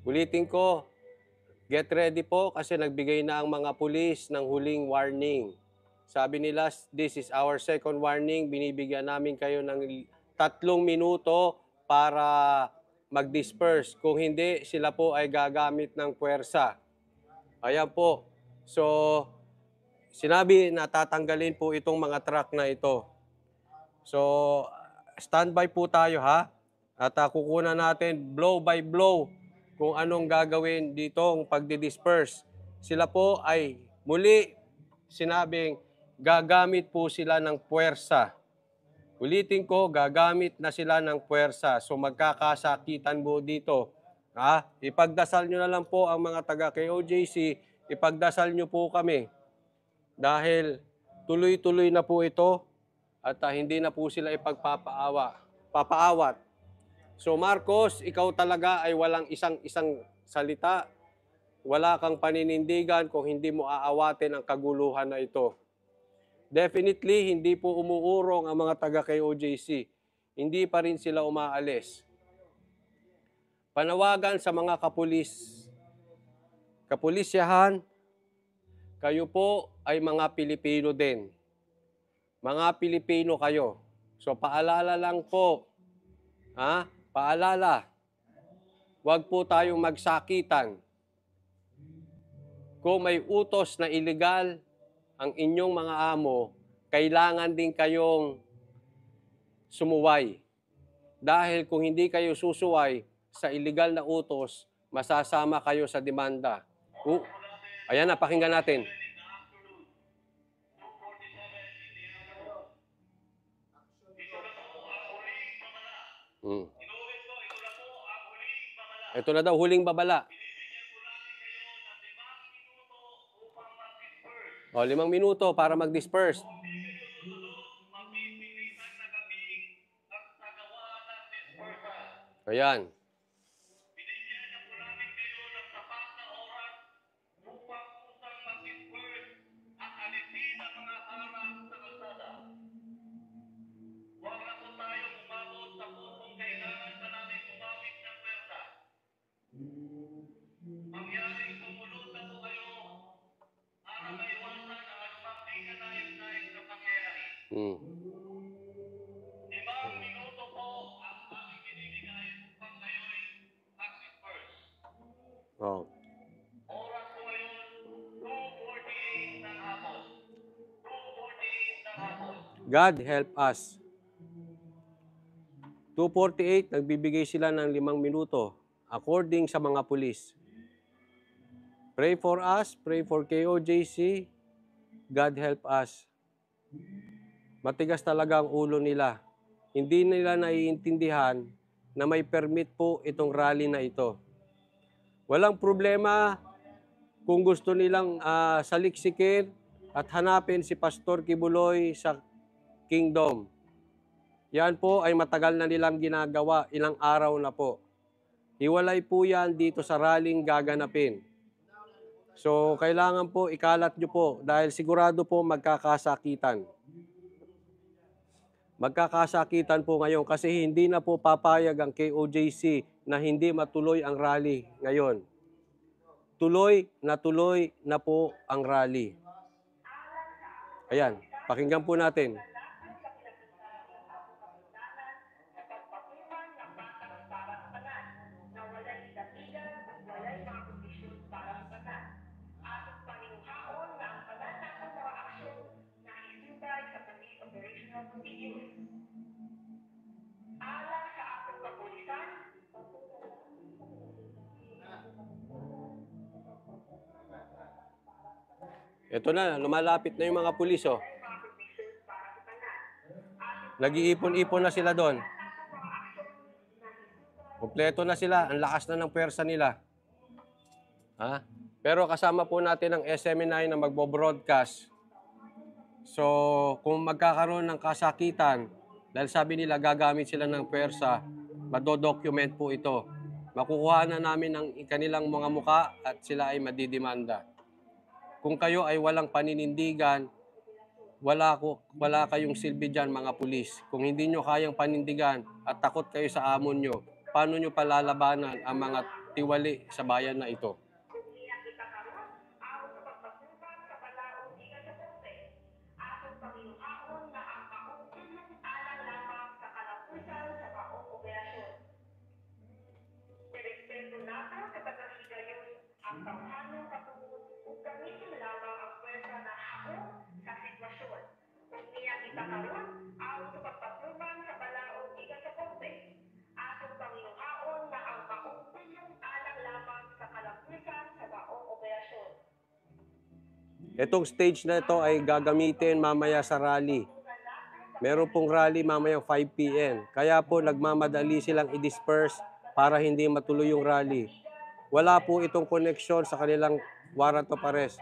Ulitin ko, get ready po kasi nagbigay na ang mga pulis ng huling warning. Sabi nila, this is our second warning. Binibigyan namin kayo ng 3 minuto para mag-disperse. Kung hindi, sila po ay gagamit ng puwersa. Ayan po. So, sinabi na tatanggalin po itong mga truck na ito. So, standby po tayo ha. At kukunan natin blow by blow kung anong gagawin ditong pagdi-disperse. Sila po ay muli sinabing gagamit po sila ng puwersa. Ulitin ko, gagamit na sila ng puwersa. So magkakasakitan po dito. Ha? Ipagdasal nyo na lang po ang mga taga-KOJC, ipagdasal nyo po kami. Dahil tuloy-tuloy na po ito at hindi na po sila papaawat. So Marcos, ikaw talaga ay walang isang salita. Wala kang paninindigan kung hindi mo aawatin ang kaguluhan na ito. Definitely, hindi po umuurong ang mga taga-KOJC. Hindi pa rin sila umaalis. Panawagan sa mga kapulisyahan, kayo po ay mga Pilipino din. Mga Pilipino kayo. So paalala lang po, paalala, huwag po tayong magsakitan. Kung may utos na illegal ang inyong mga amo, kailangan din kayong sumuway. Dahil kung hindi kayo susuway sa illegal na utos, masasama kayo sa demanda. Ayan na, pakinggan natin. Ito na daw, huling babala. 5 minuto para mag-disperse. Ayan. Oh. Oras po ngayon, 2:48 ng hapon. 2:48 ng hapon. God help us. 2:48, nagbibigay sila ng 5 minuto according sa mga pulis. Pray for us, pray for KOJC. God help us. Matigas talaga ang ulo nila. Hindi nila naiintindihan na may permit po itong rally na ito. Walang problema kung gusto nilang saliksikin at hanapin si Pastor Kibuloy sa Kingdom. Yan po ay matagal na nilang ginagawa, ilang araw na po. Hiwalay po yan dito sa rallying gaganapin. So, kailangan po ikalat nyo po dahil sigurado po magkakasakitan. Magkakasakitan po ngayon kasi hindi na po papayag ang KOJC na hindi matuloy ang rally ngayon. Tuloy na po ang rally. Ayan, pakinggan po natin. Ito na, lumalapit na yung mga pulis, oh. Nag-iipon-ipon na sila doon. Kompleto na sila, ang lakas na ng pwersa nila. Pero kasama po natin ang SMNI na magbo-broadcast. So, kung magkakaroon ng kasakitan, dahil sabi nila gagamit sila ng pwersa, madodocument po ito. Makukuha na namin ang kanilang mga muka at sila ay madidimanda. Kung kayo ay walang paninindigan, wala kayong silbi dyan mga pulis. Kung hindi nyo kayang panindigan at takot kayo sa amon nyo, paano nyo palalabanan ang mga tiwali sa bayan na ito. Itong stage na ito ay gagamitin mamaya sa rally. Meron pong rally mamaya 5 p.m. Kaya po nagmamadali silang i-disperse para hindi matuloy yung rally. Wala po itong koneksyon sa kanilang warrant of arrest.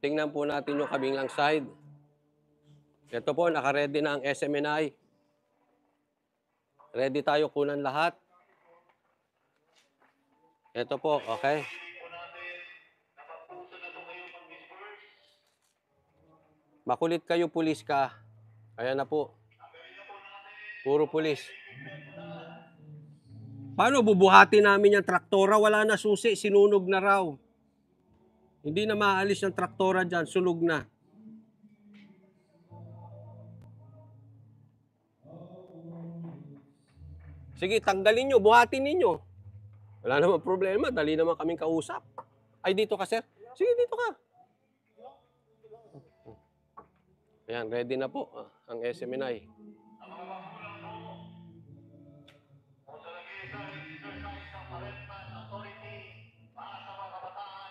Tingnan po natin yung kabilang side. Ito po, naka-ready na ang SMNI. Ready tayo kunan lahat. Ito po, okay. Makulit kayo, pulis ka. Ayan na po. Puro pulis. Paano bubuhati namin yung traktora? Wala na susi, sinunog na raw. Hindi na maalis yung traktora dyan, sunog na. Sige, tanggalin nyo, buhatin ninyo. Wala naman problema, dali naman kaming kausap. Ay, dito ka, sir? Sige, dito ka. Ayan, ready na po ang SMNI.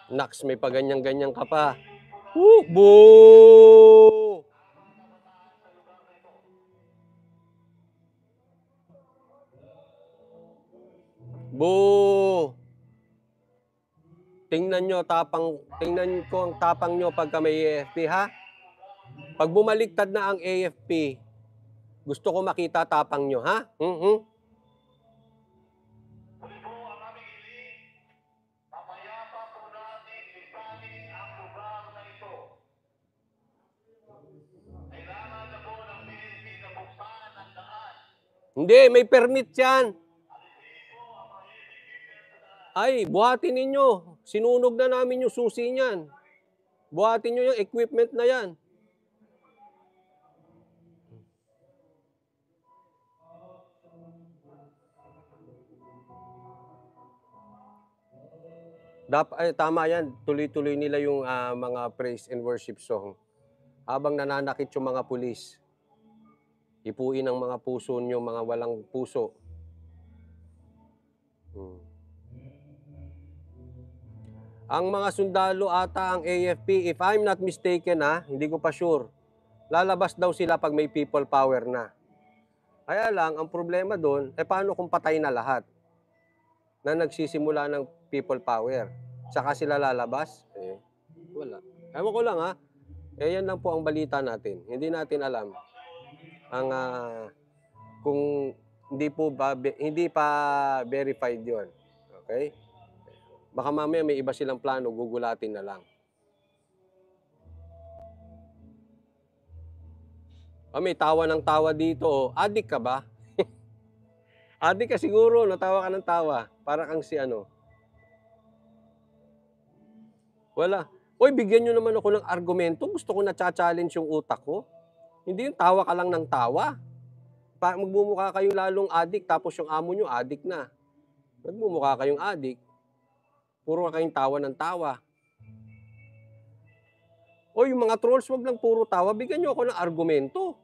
Nax, may paganyan-ganyan ka pa. Boo! Boo! Tingnan ko ang tapang nyo pagka may AFP, ha? Pag bumaliktad na ang AFP, gusto ko makita tapang nyo, ha? Hindi, may permit yan. Ay, buhatin ninyo. Sinunog na namin yung susi niyan. Buhatin nyo yung equipment na yan. Tama yan. Tuloy-tuloy nila yung mga praise and worship song. Habang nananakit yung mga pulis. Ipuin ang mga puso nyo, mga walang puso. Ang mga sundalo ata ang AFP, if I'm not mistaken hindi ko pa sure, lalabas daw sila pag may people power na. Kaya lang, ang problema doon, paano kung patay na lahat na nagsisimula ng people power? Saka sila lalabas? Wala. Ewan ko lang yan lang po ang balita natin. Hindi natin alam ang kung hindi pa verified 'yon. Okay? Baka mamaya may iba silang plano, gugulatin na lang. May tawa ng tawa dito. Adik ka ba? Adik ka siguro, natawa ka ng tawa. Para kang si ano. Wala. Oy, bigyan nyo naman ako ng argumento. Gusto ko na-challenge yung utak ko. Hindi yung tawa ka lang ng tawa. Magbumukha kayong lalong adik, tapos yung amo nyo adik na. Magbumukha kayong adik. Puro kayong tawa ng tawa. O yung mga trolls, wag lang puro tawa. Bigyan nyo ako ng argumento.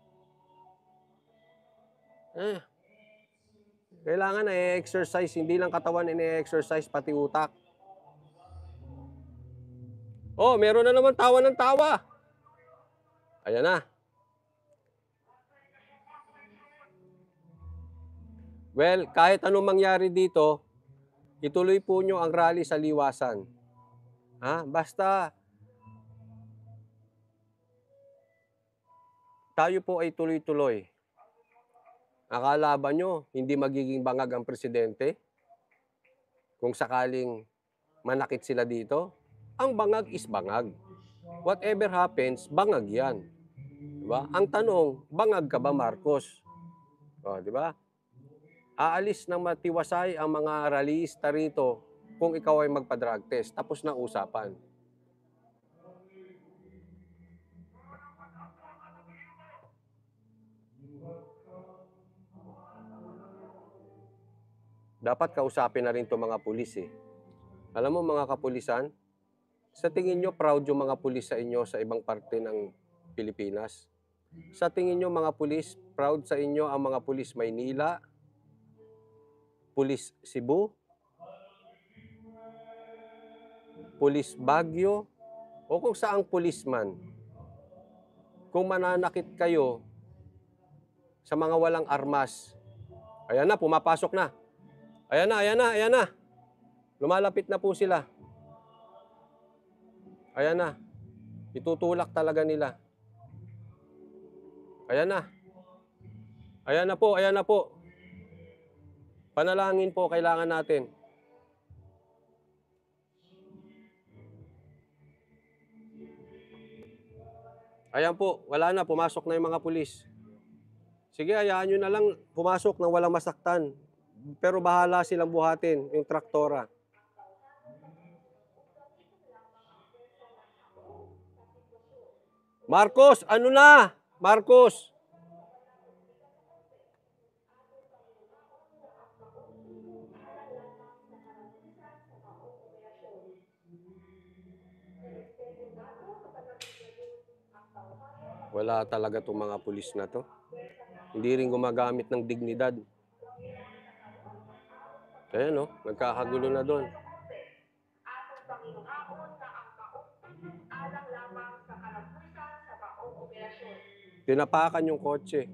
Kailangan exercise, hindi lang katawan exercise pati utak. Meron na naman tawa ng tawa. Ayan na. Well, kahit anong mangyari dito, ituloy po nyo ang rally sa liwasan. Basta tayo po ay tuloy-tuloy. Akala ba nyo hindi magiging bangag ang presidente kung sakaling manakit sila dito? Ang bangag is bangag. Whatever happens, bangag yan. Diba? Ang tanong, bangag ka ba, Marcos? Di ba? Aalis ng matiwasay ang mga rallyista rito kung ikaw ay magpa-drug test. Tapos na usapan. Dapat kausapin na rin itong mga pulis eh. Alam mo mga kapulisan, sa tingin nyo proud yung mga pulis sa inyo sa ibang parte ng Pilipinas? Sa tingin nyo mga pulis, proud sa inyo ang mga pulis Maynila, pulis Cebu, pulis Baguio, o kung saang pulisman? Kung mananakit kayo sa mga walang armas, ayan na, pumapasok na. Ayan na, ayan na, ayan na. Lumalapit na po sila. Ayan na. Itutulak talaga nila. Ayan na. Ayan na po, ayan na po. Panalangin po kailangan natin. Ayan po, wala na, pumasok na yung mga pulis. Sige, hayaan nyo na lang pumasok nang walang masaktan. Pero bahala silang buhatin, yung traktora. Marcos, ano na? Marcos! Wala talaga itong mga pulis na to. Hindi rin gumagamit ng dignidad. Ayan no, nagkakagulo na doon. Tinapakan yung kotse.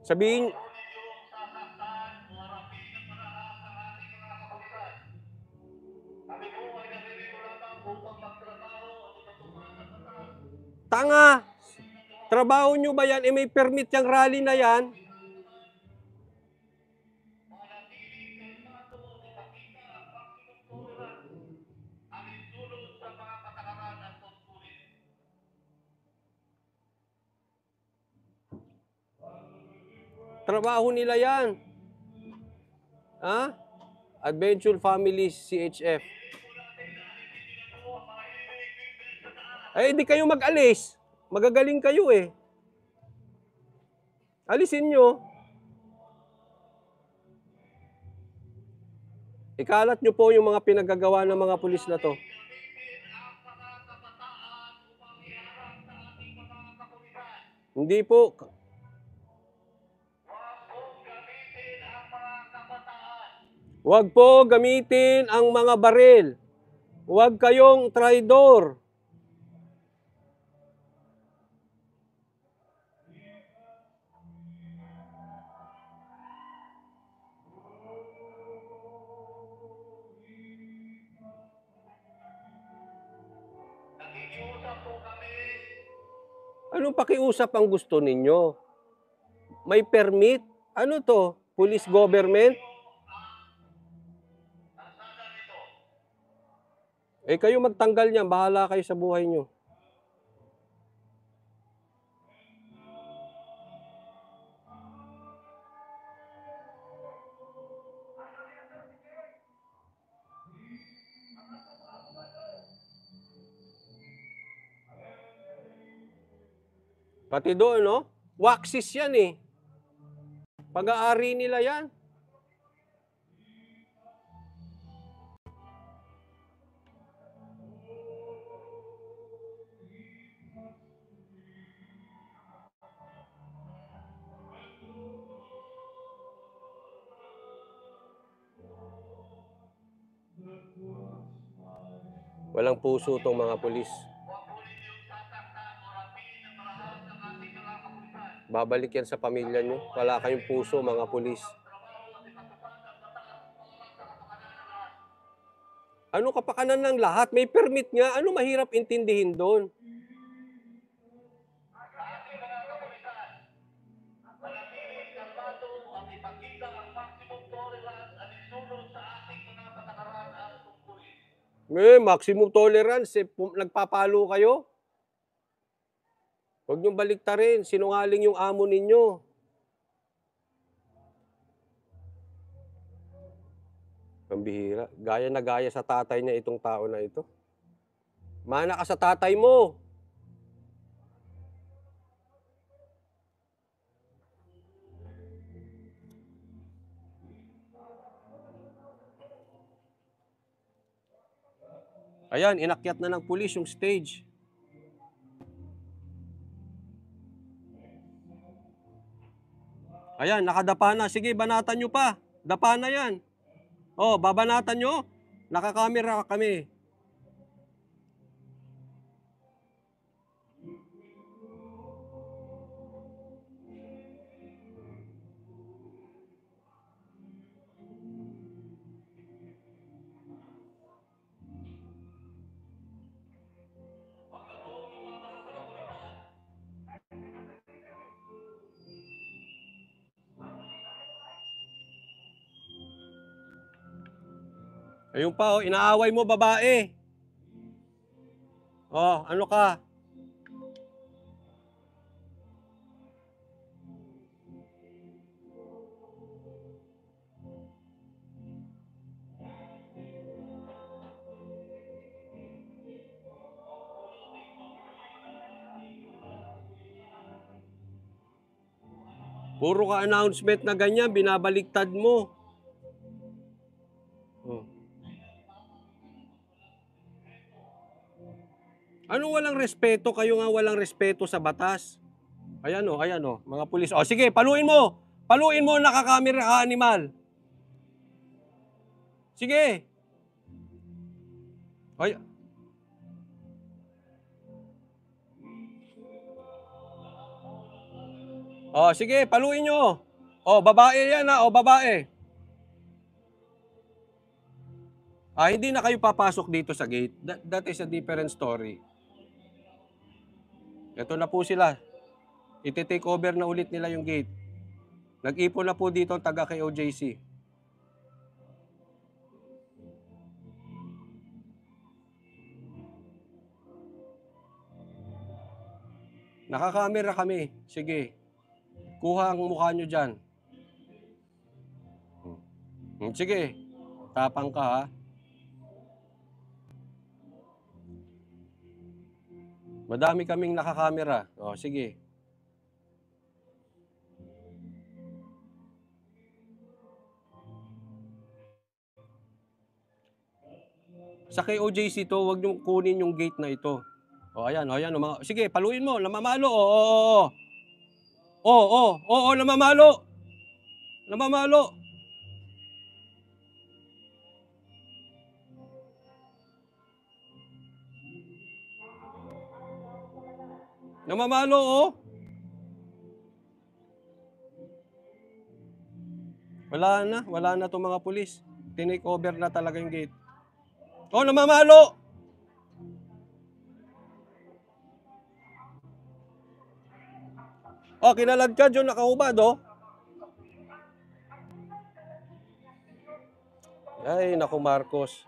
Sabihin, tanga! Trabaho nyo ba yan? May permit yung rally na yan? Trabaho nila yan. Adventure Family CHF. Di kayo mag-alis. Magagaling kayo eh. Alisin nyo. Ikalat nyo po yung mga pinagagawa ng mga pulis na to. Hindi po. Huwag po gamitin ang mga baril. Huwag kayong traidor. Anong pakiusap ang gusto ninyo? May permit? Ano to? Police government? Kayo magtanggal niyan. Bahala kayo sa buhay nyo. Pati doon, no? Waxis yan eh. Pag-aari nila yan. Walang puso tong mga pulis. Babalik yan sa pamilya nyo. Wala kayong puso, mga pulis. Ano kapakanan ng lahat? May permit nga. Ano mahirap intindihin doon? Maximum tolerance. Nagpapalo kayo? Huwag niyong baliktarin. Sinungaling yung amo ninyo. Ang bihira. Gaya na gaya sa tatay niya itong tao na ito. Mana ka sa tatay mo. Ayan, inakyat na ng pulis yung stage. Ayan, nakadapa na. Sige, banatan nyo pa. Dapa na yan. Oh, babanatan nyo. Nakakamera kami. Ayun pa, oh, inaaway mo babae. Oh, ano ka? Puro ka announcement na ganyan, binabaliktad mo. Oh. Ano walang respeto? Kayo nga walang respeto sa batas. Ayan o, mga pulis. O sige, paluin mo. Paluin mo, nakakamera ka, animal. Sige. Ay. O sige, paluin nyo. O, babae yan ha, o babae. Hindi na kayo papasok dito sa gate. That is a different story. Ito na po sila. Iti-take over na ulit nila yung gate. Nag-ipon na po dito ang taga kay OJC. Nakakamera kami. Sige. Kuha ang mukha nyo dyan. Sige. Tapang ka ha. Madami kaming nakakamera. O, sige. Sa kay OJC to, wag niyong kunin yung gate na ito. O, ayan, mga... Sige, paluin mo. Namamalo. Oo, namamalo. Namamalo. Namamalo, oh. Wala na itong mga pulis. Tinake over na talaga yung gate. Oh, namamalo! Oh, kinalad ka, John, nakahubad, oh. Ay, naku, Marcos.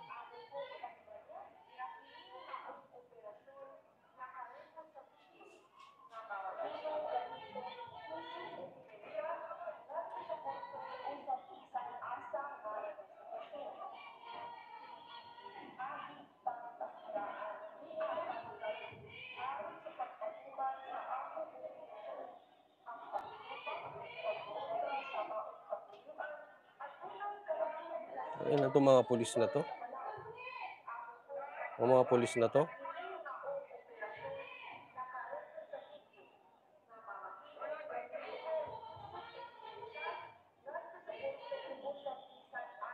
Ayun, itong mga pulis na to. Ang mga pulis na to.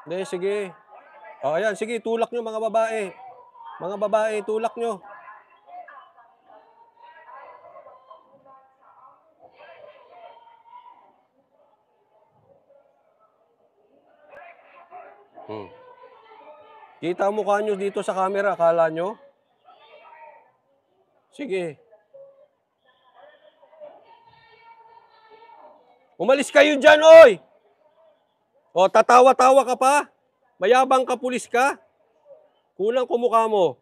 Hindi, sige. O, ayan, sige, tulak nyo mga babae. Mga babae, tulak nyo. Kita ang mukha nyo dito sa camera, akala nyo? Sige. Umalis kayo dyan, oy! O, tatawa-tawa ka pa? Mayabang ka, pulis ka? Kulang kumukha mo.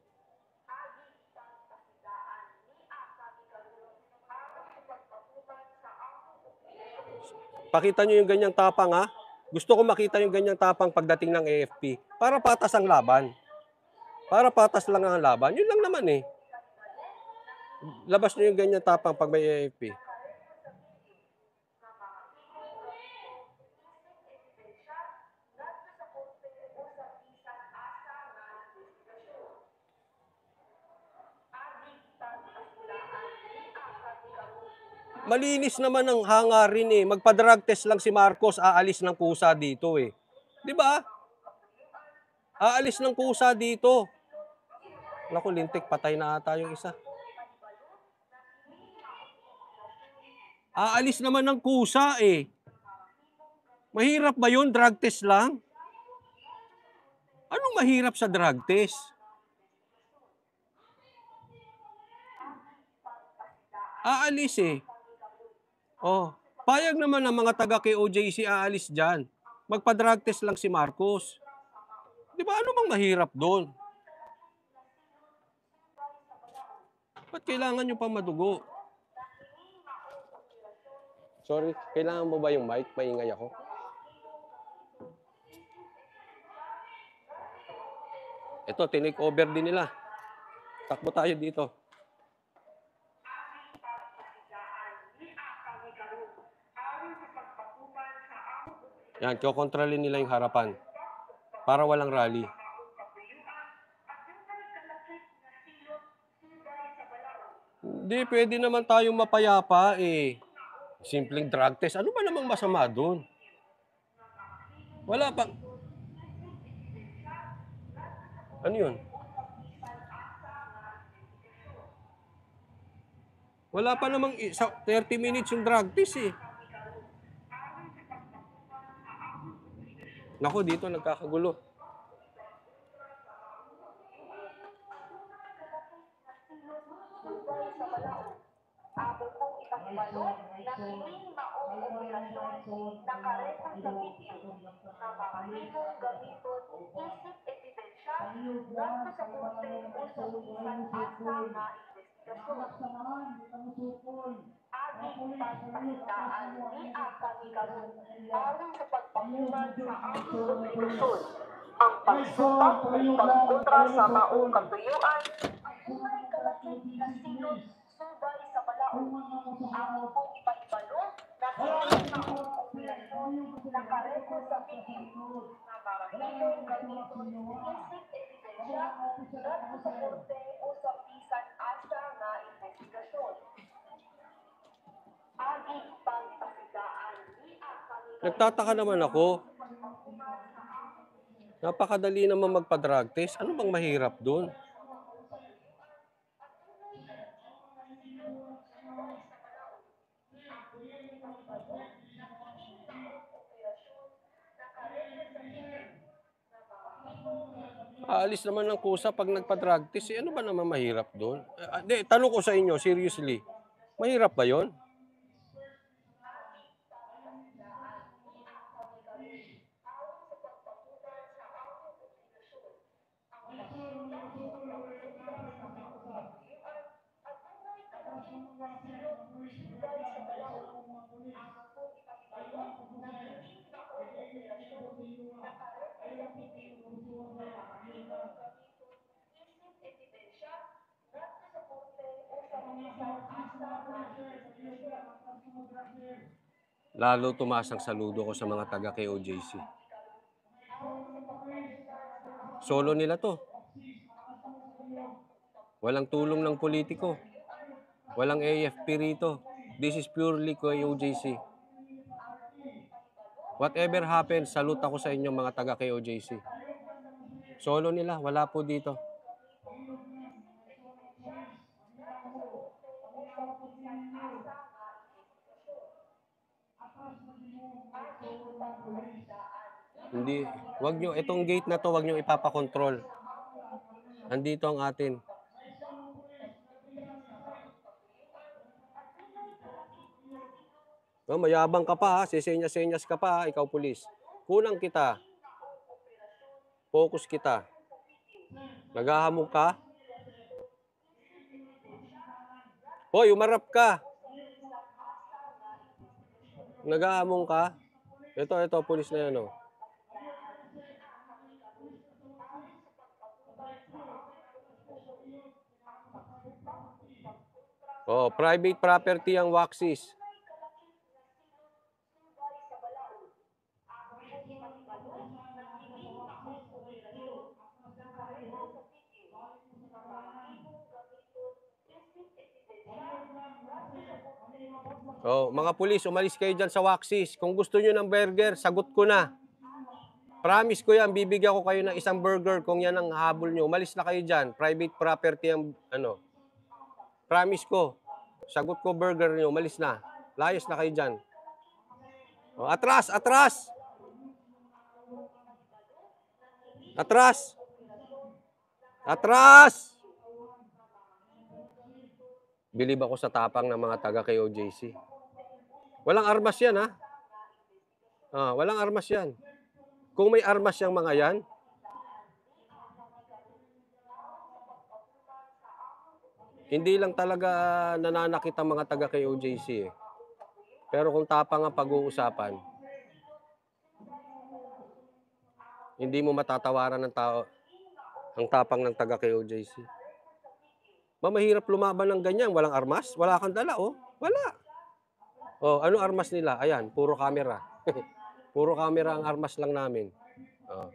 Pakita nyo yung ganyang tapang, ha? Gusto ko makita yung ganyang tapang pagdating ng AFP. Para patas ang laban. Para patas lang ang laban. Yun lang naman eh. Labas nyo yung ganyang tapang pag may AFP. Malinis naman ang hangarin eh. Magpa-drug test lang si Marcos, aalis ng kusa dito eh. 'Di ba? Aalis ng kusa dito. Naku, lintik, patay na ata yung isa. Aalis naman ng kusa eh. Mahirap ba yun? Drug test lang? Anong mahirap sa drug test? Aalis eh. Oh, payag naman ang mga taga KOJC aalis dyan. Magpa-drug test lang si Marcos. Di ba ano bang mahirap doon? Ba't kailangan nyo pa madugo? Sorry, kailangan mo ba yung mic? Maingay ako. Ito, tinake over din nila. Takbo tayo dito. Yan, kokontrolin nila yung harapan. Para walang rally. Hindi, pwede naman tayong mapayapa eh. Simpleng drug test. Ano ba namang masama doon? Wala pa. Ano yun? Wala pa namang 30 minutes yung drug test eh. Naku, dito nagkakagulo. Ang pagsupak ng pagkontra sa maong katuyuan, bunay kalakip na silot subay sa balaod. Ako pong ipahibalo na hindi maong operasyon nakarekord sa video na marahilong gamiton isip ebidensya ngadto sa korte o sa bisan asa nga investigasyon. Aging pagpasidaan ni Nagtataka naman ako. Napakadali naman magpa-drug test. Ano bang mahirap doon? Aalis naman ng kusa pag nagpa-drug test. Eh, ano ba naman mahirap doon? Tanong ko sa inyo, seriously. Mahirap ba yon? Lalo tumaas ang saludo ko sa mga taga KOJC. Solo nila to. Walang tulong ng politiko. Walang AFP rito. This is purely KOJC. Whatever happens, salute ako sa inyo mga taga KOJC. Solo nila, wala po dito. Wag nyo, itong gate na to, wag nyo ipapakontrol. Andito ang atin. Oh, mayabang ka pa ha, sisenyas-senyas ka pa ha, ikaw pulis. Kulang kita. Focus kita. Naghahamog ka? Hoy, umarap ka. Naghahamong ka? Ito, pulis na yan, oh. Oh, private property ang Waxis. Oh, mga pulis, umalis kayo dyan sa Waxis. Kung gusto nyo ng burger, sagot ko na. Promise ko yan, bibigyan ko kayo ng isang burger kung yan ang habol nyo. Umalis na kayo dyan. Private property ang, ano. Promise ko. Sagot ko burger nyo, umalis na. Layas na kayo dyan. Oh, atras, atras! Atras! Atras! Bilib ako sa tapang ng mga taga KOJC. Walang armas yan, ha? Walang armas yan. Kung may armas yung mga yan, hindi lang talaga nananakit ang mga taga KOJC eh. Pero kung tapang ang pag-uusapan, hindi mo matatawaran ng tao ang tapang ng taga KOJC. Mahirap lumaban ng ganyan, walang armas, wala kang dala, oh. Wala. Oh, ano armas nila? Ayan, puro camera. Puro camera ang armas lang namin. Oh.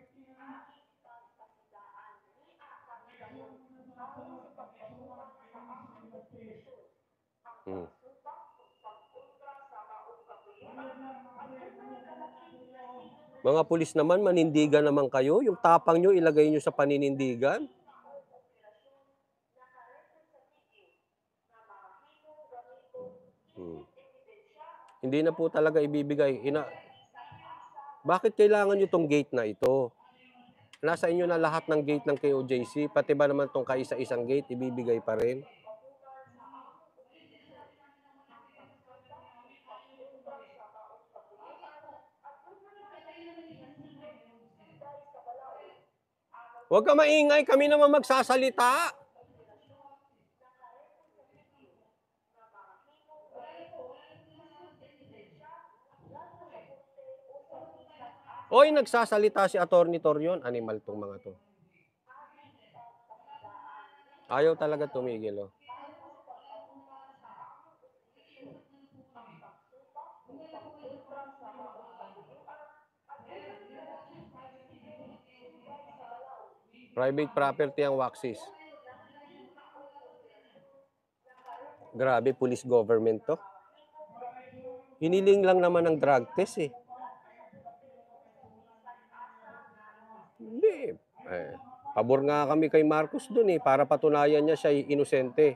Mga pulis naman, manindigan naman kayo. Yung tapang nyo, ilagay nyo sa paninindigan. Hindi na po talaga ibibigay. Bakit kailangan nyo tong gate na ito? Nasa inyo na lahat ng gate ng KOJC, pati ba naman tong kaisa-isang gate, ibibigay pa rin? Huwag ka maingay, kami naman magsasalita. Oy, nagsasalita si Attorney Torion. Animal tong mga to. Ayaw talaga tumigil, oh. Private property ang Waxis. Grabe, police government to. Hiniling lang naman ng drug test eh. Hindi. Pabor nga kami kay Marcos dun eh, para patunayan niya siya inosente.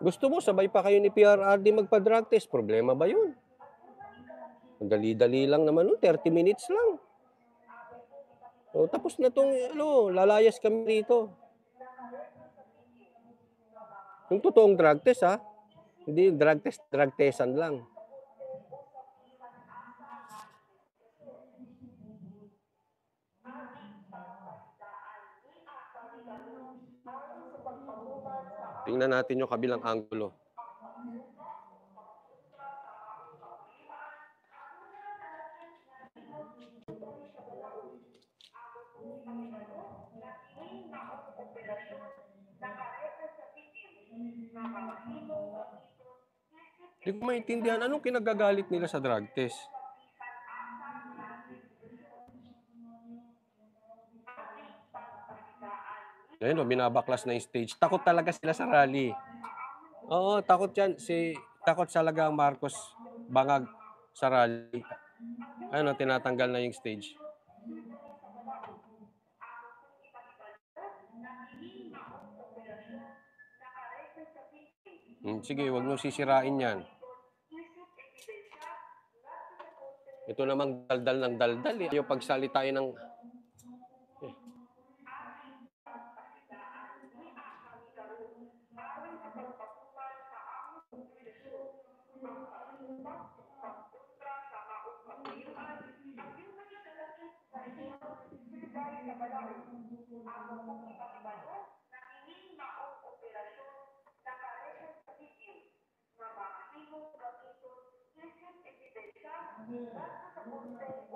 Gusto mo, sabay pa kayo ni PRRD magpa-drug test. Problema ba yun? Dali-dali lang naman nun, 30 minutes lang. O, tapos na tong, lalayas kami rito. Yung totoong drug test, ha? Hindi drug test, drug testan lang. Tingnan natin yung kabilang anggulo. Hindi ko maintindihan anong kinagagalit nila sa drug test. Ayun, binabaklas na yung stage. Takot talaga sila sa rally. Oo, takot yan. Takot talaga ang Marcos bangag sa rally. Ano, tinatanggal na yung stage. Sige, wag mo sisirain yan. Ito namang daldal ng daldal. Yung pagsalitain ng...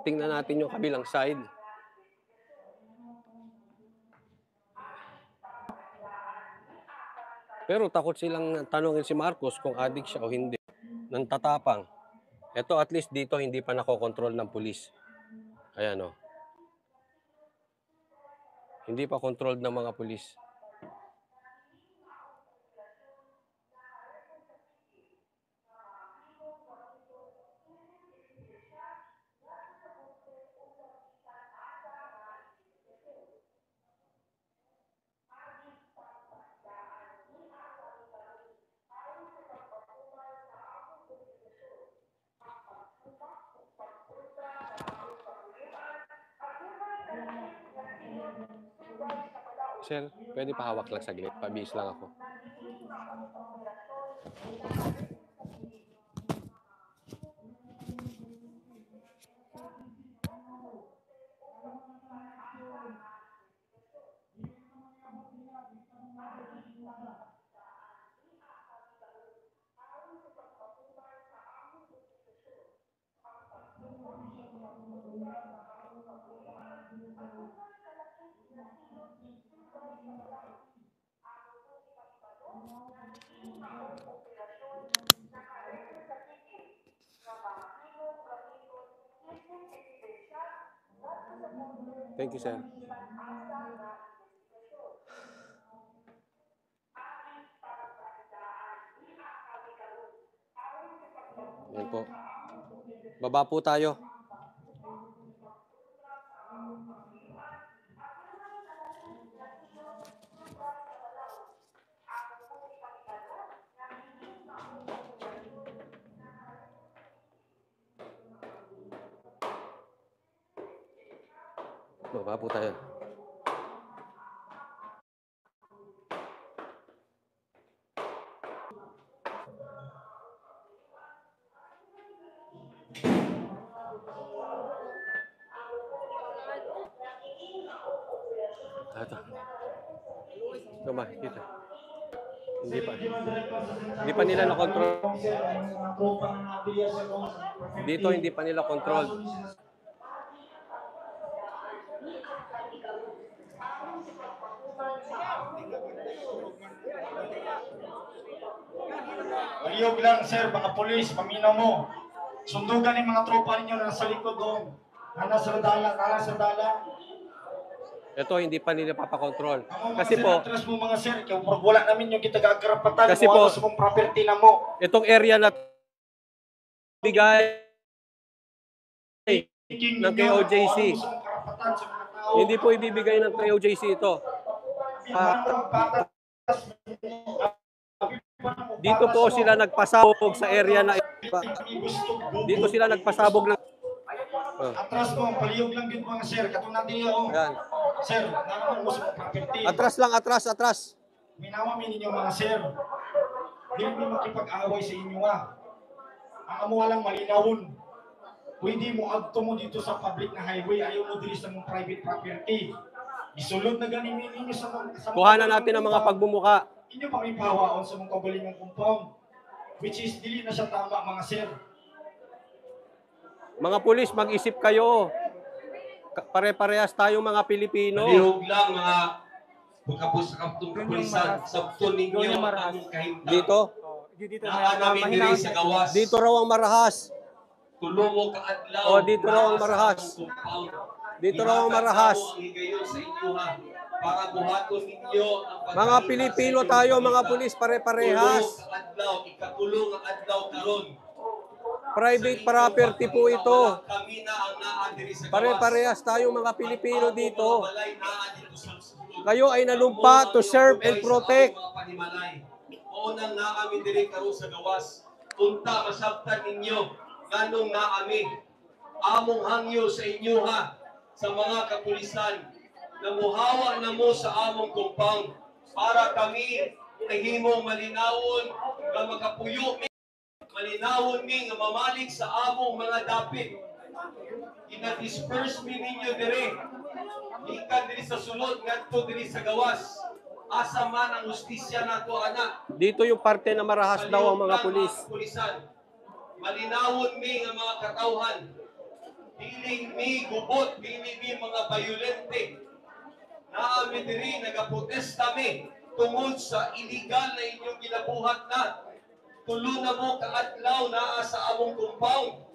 Tingnan natin yung kabilang side. Pero takot silang tanongin si Marcos kung addict siya o hindi. Nang tatapang. Ito at least dito hindi pa nakokontrol ng pulis. Ayan o. Hindi pa controlled ng mga pulis. Sir, pwede pahawak lang saglit. Pabihis lang ako. Thank you, sir. Yan po. Baba po tayo. Baba po tayo. Ito. Ito ba? Dito. Hindi pa nila na-control. Dito hindi pa nila control. Maliyog lang, sir, mga polis, paminaw mo. Sundugan yung mga tropa ninyo na nasa likod doon. Na nasa dala. Ito hindi pa nila papakontrol. Kasi po, atras mo mga sir, kaya wala namin yung kitagagarapatan kasi kung po, ano sa mong property na mo. Itong area na bigay ng KOJC. Hindi po ibibigay ng KOJC ito. Dito po sila nagpasabog sa area na dito sila nagpasabog ng Atras mo, paliyog lang din mga sir, katulad niyo. Yan. Sir, naman mo sa property. Atras lang, atras. Minawamin ninyo mga sir. Hindi mo makipag-away sa inyo Ang amo lang malinawon. Pwede mo agto mo dito sa public na highway, ayaw mo dili sa mong private property. Isulod na ganin ninyo sa kuhanan natin ang mga pagbumuka. Inyo pang ipawaon sa mong kabalingang compound. Which is dili na siya tama mga sir. Mga pulis, mag-isip kayo. Pare-parehas tayong mga Pilipino. Malihog lang mga bukapos sa kapitong kapulisan. Sabton ninyo ang kahimtang. Dito? Dito Naa namin diri sa gawas. Dito raw ang marahas. Tulo ka adlaw. Oh, dito raw ang marahas. Dito raw ang marahas. Ang higayon sa inyo ha. Para buhaton ninyo ang Mga pagkain Pilipino sa inyong tayo, mga balita. pulis, pare-parehas. Tulo ka adlaw, ikatulong ang adlaw karon. Private property po ito. Kami na ang naa diri sa gawas. Pare-parehas tayong mga Pilipino Ang dito. mga balay naa dito sa sulod. Kayo ay nalumpa to serve and protect. Oo nang naami diri karon sa gawas. Punta masabtan ninyo nganong naami. Among hangyo sa inyo ha sa mga kapulisan na muhawa na mo sa among compound para kami nahimong malinawon nga makapuyo mi malinawon mi nga mamalik sa among mga dapit. Ina-disperse mi ninyo diri. Ikan diri sa sulod ngadto diri sa gawas. Asa man ang hustisya nato anak. Dito yung parte na marahas daw ang mga pulis. Malinawon mi nga mga katawhan. Dili mi gubot, dili mi mga bayolente. Naami diri nagaprotesta mi tungod sa illegal na inyong ginabuhat na. Tulo na mo kaadlaw naa sa among compound.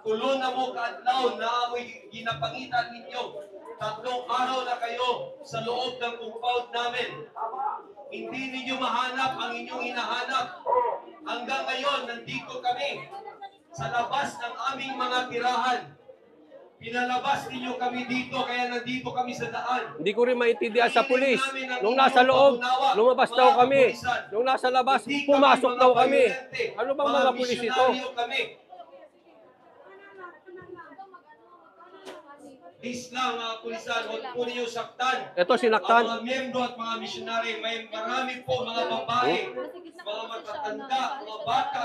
Tulo na mo kaadlaw na amoy ginapangitan ninyo. 3 araw na kayo sa loob ng compound namin. Hindi ninyo mahanap ang inyong hinahanap. Hanggang ngayon, nandito kami sa labas ng aming mga tirahan. Pinalabas ninyo kami dito, kaya nandito kami sa daan. Hindi ko rin maintindihan sa pulis. Nung nasa loob, lumabas daw kami. Nung nasa labas, pumasok daw kami. Ano bang mga pulis ito? Kami. Please lang mga pulisan, huwag po ninyo saktan. Ito, Ang sinaktan. mga miyembro at mga misyonary, may marami po mga babae, mga matatanda, mga bata.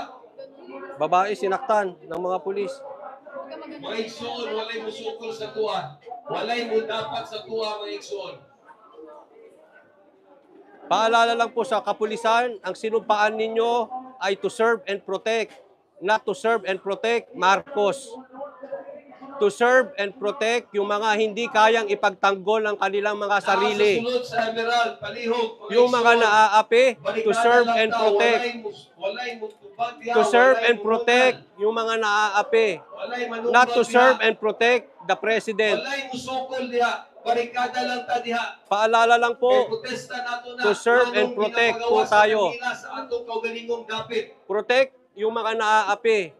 Babae sinaktan ng mga pulis. Mga igsoon, walay mo sukol sa tuwa. Walay mo dapat sa tuwa, mga igsoon. Paalala lang po sa kapulisan, ang sinumpaan ninyo ay to serve and protect. Not to serve and protect Marcos. To serve and protect yung mga hindi kayang ipagtanggol ang kanilang mga sarili. Sa sulod sa Emerald, palihog, Yung mga igsoon. naaapi, to Balikada serve lang and ta, protect. walay mo tubag diha, To serve walay and mo protect mungan, yung mga naaapi. walay manumbag Not to diha, serve and protect the president. walay musukol diha, barikada lang ta diha. Paalala lang Kay po, protesta nato na. to serve and anong protect ginapagawa po sa tayo. Manila Sa atong kaugalingong dapit. protect yung mga naaapi.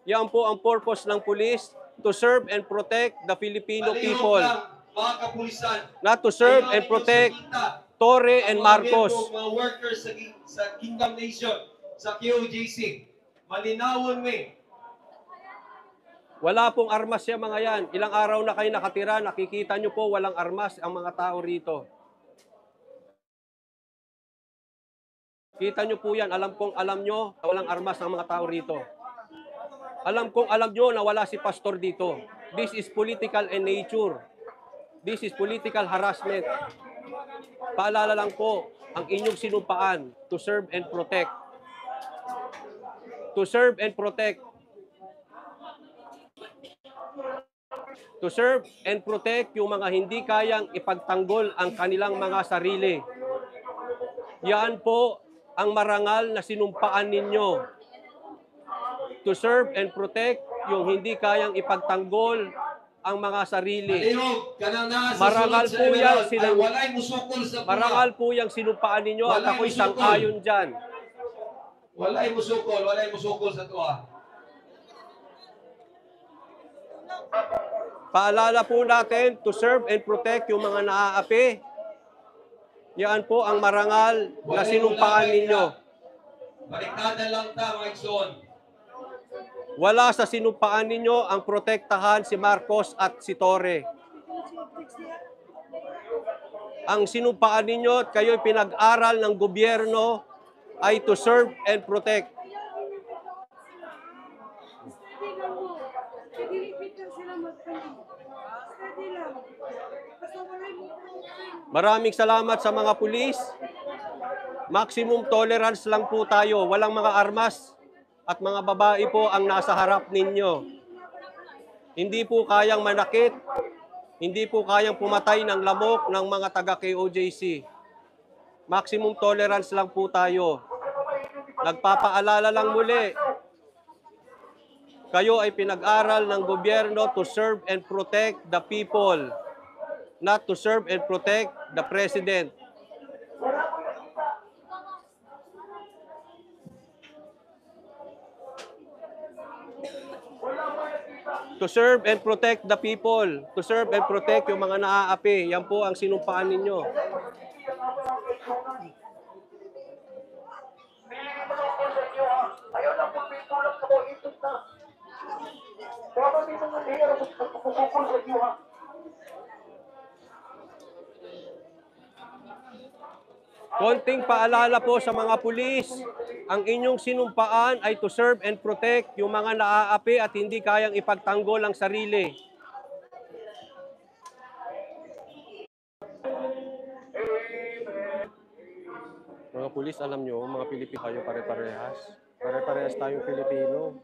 Yan po ang purpose ng police, to serve and protect the Filipino Palihog people. lang, mga kapulisan. Not to serve Ayaw and ninyo protect sakita Torre ang and mga Marcos. miyembro, mga workers sa Kingdom Nation, sa QJC. Malinawon mi. Wala pong armas siya mga yan. Ilang araw na kayo nakatira, nakikita nyo po walang armas ang mga tao rito. Kita nyo po yan, alam nyo na walang armas ang mga tao rito. Alam nyo na wala si pastor dito. This is political in nature. This is political harassment. Paalala lang po, ang inyong sinumpaan, to serve and protect. To serve and protect. To serve and protect yung mga hindi kayang ipagtanggol ang kanilang mga sarili. Yan po ang marangal na sinumpaan ninyo. To serve and protect yung hindi kayang ipagtanggol ang mga sarili. Palihog, kanang naa sa Marangal sulod sa po yan, Emerald, ay silang- walay musukol sa tuwa. Marangal po yung sinumpaan ninyo at ako'y sang-ayon dyan. Walay musukol sa tuwa. Paalala po natin, to serve and protect yung mga naaapi. Yan po ang marangal na sinumpaan ninyo. Barikada lang ta, mga igsoon. Wala sa sinumpaan ninyo ang protektahan si Marcos at si Torre. Ang sinumpaan ninyo at kayo'y pinag-aral ng gobyerno ay to serve and protect. Maraming salamat sa mga pulis. Maximum tolerance lang po tayo. Walang mga armas at mga babae po ang nasa harap ninyo. Hindi po kayang manakit. Hindi po kayang pumatay ng lamok ng mga taga-KOJC. Maximum tolerance lang po tayo. Nagpapaalala lang muli, kayo ay pinag-aral ng gobyerno to serve and protect the people, not to serve and protect the president. To serve and protect the people. To serve and protect yung mga naaapi. Yan po ang sinumpaan ninyo. Ayaw lang po may tulak sa mga itot na. Baka may mga layer ang pagkukukul sa iyo ha. Konting paalala po sa mga pulis. Ang inyong sinumpaan ay to serve and protect yung mga naaapi at hindi kayang ipagtanggol ang sarili. Mga pulis, alam nyo, mga Pilipino kayo pare-parehas. Pare-parehas tayong Pilipino.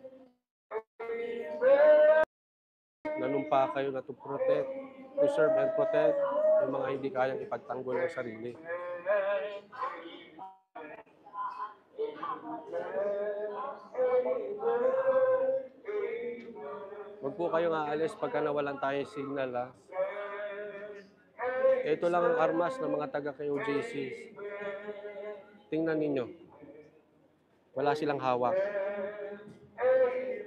Nanumpa kayo na to protect, to serve and protect yung mga hindi kayang ipagtanggol ang sarili. Huwag po kayong aalis pagka nawalan tayong signal, ha? Ito lang ang armas ng mga taga-KOJC. Tingnan ninyo. Wala silang hawak.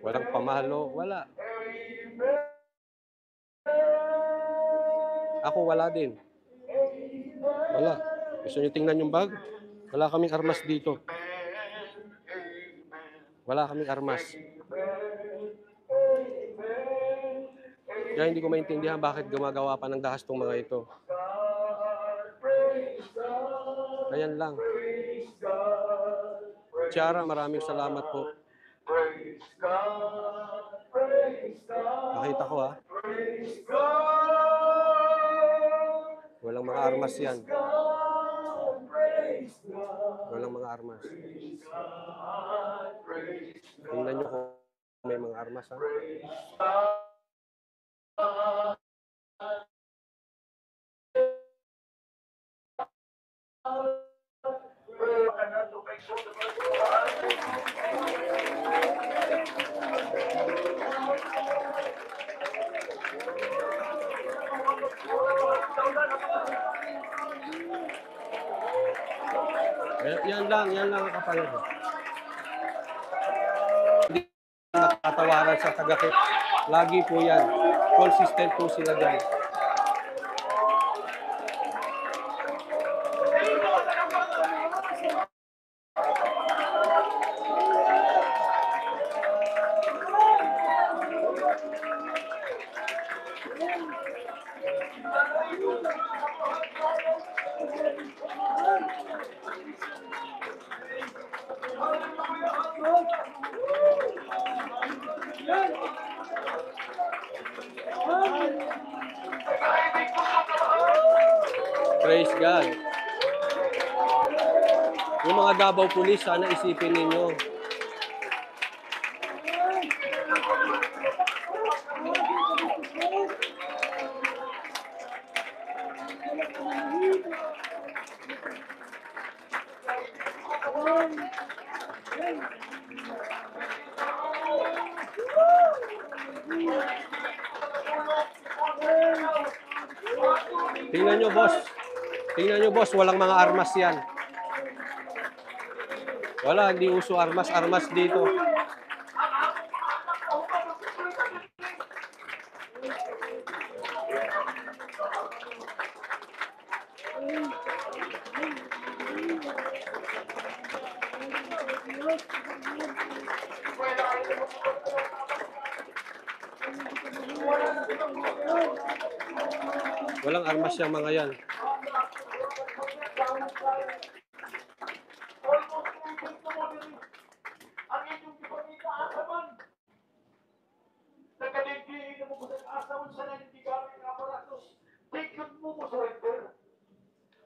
Walang pamalo. Wala. Ako wala din. Wala. Gusto nyo tingnan yung bag? Wala kaming armas dito. Wala kaming armas. Kaya hindi ko maintindihan bakit gumagawa pa ng dahas tong mga ito. Ayan lang. Tiara, maraming salamat po. Nakita ko, ha? Walang mga armas yan. Walang mga armas. Tingnan nyo kung may mga armas, ha? Yan lang ang kapalit. Hindi nakatawaran sa tagakit. Lagi po yan. Consistent po sila dyan. Praise God. Yung mga Davao Police, sana isipin ninyo. Tingnan nyo, boss. Tingnan nyo, boss. Walang mga armas yan. Wala, hindi uso armas. Armas dito. Walang armas yung mga yan.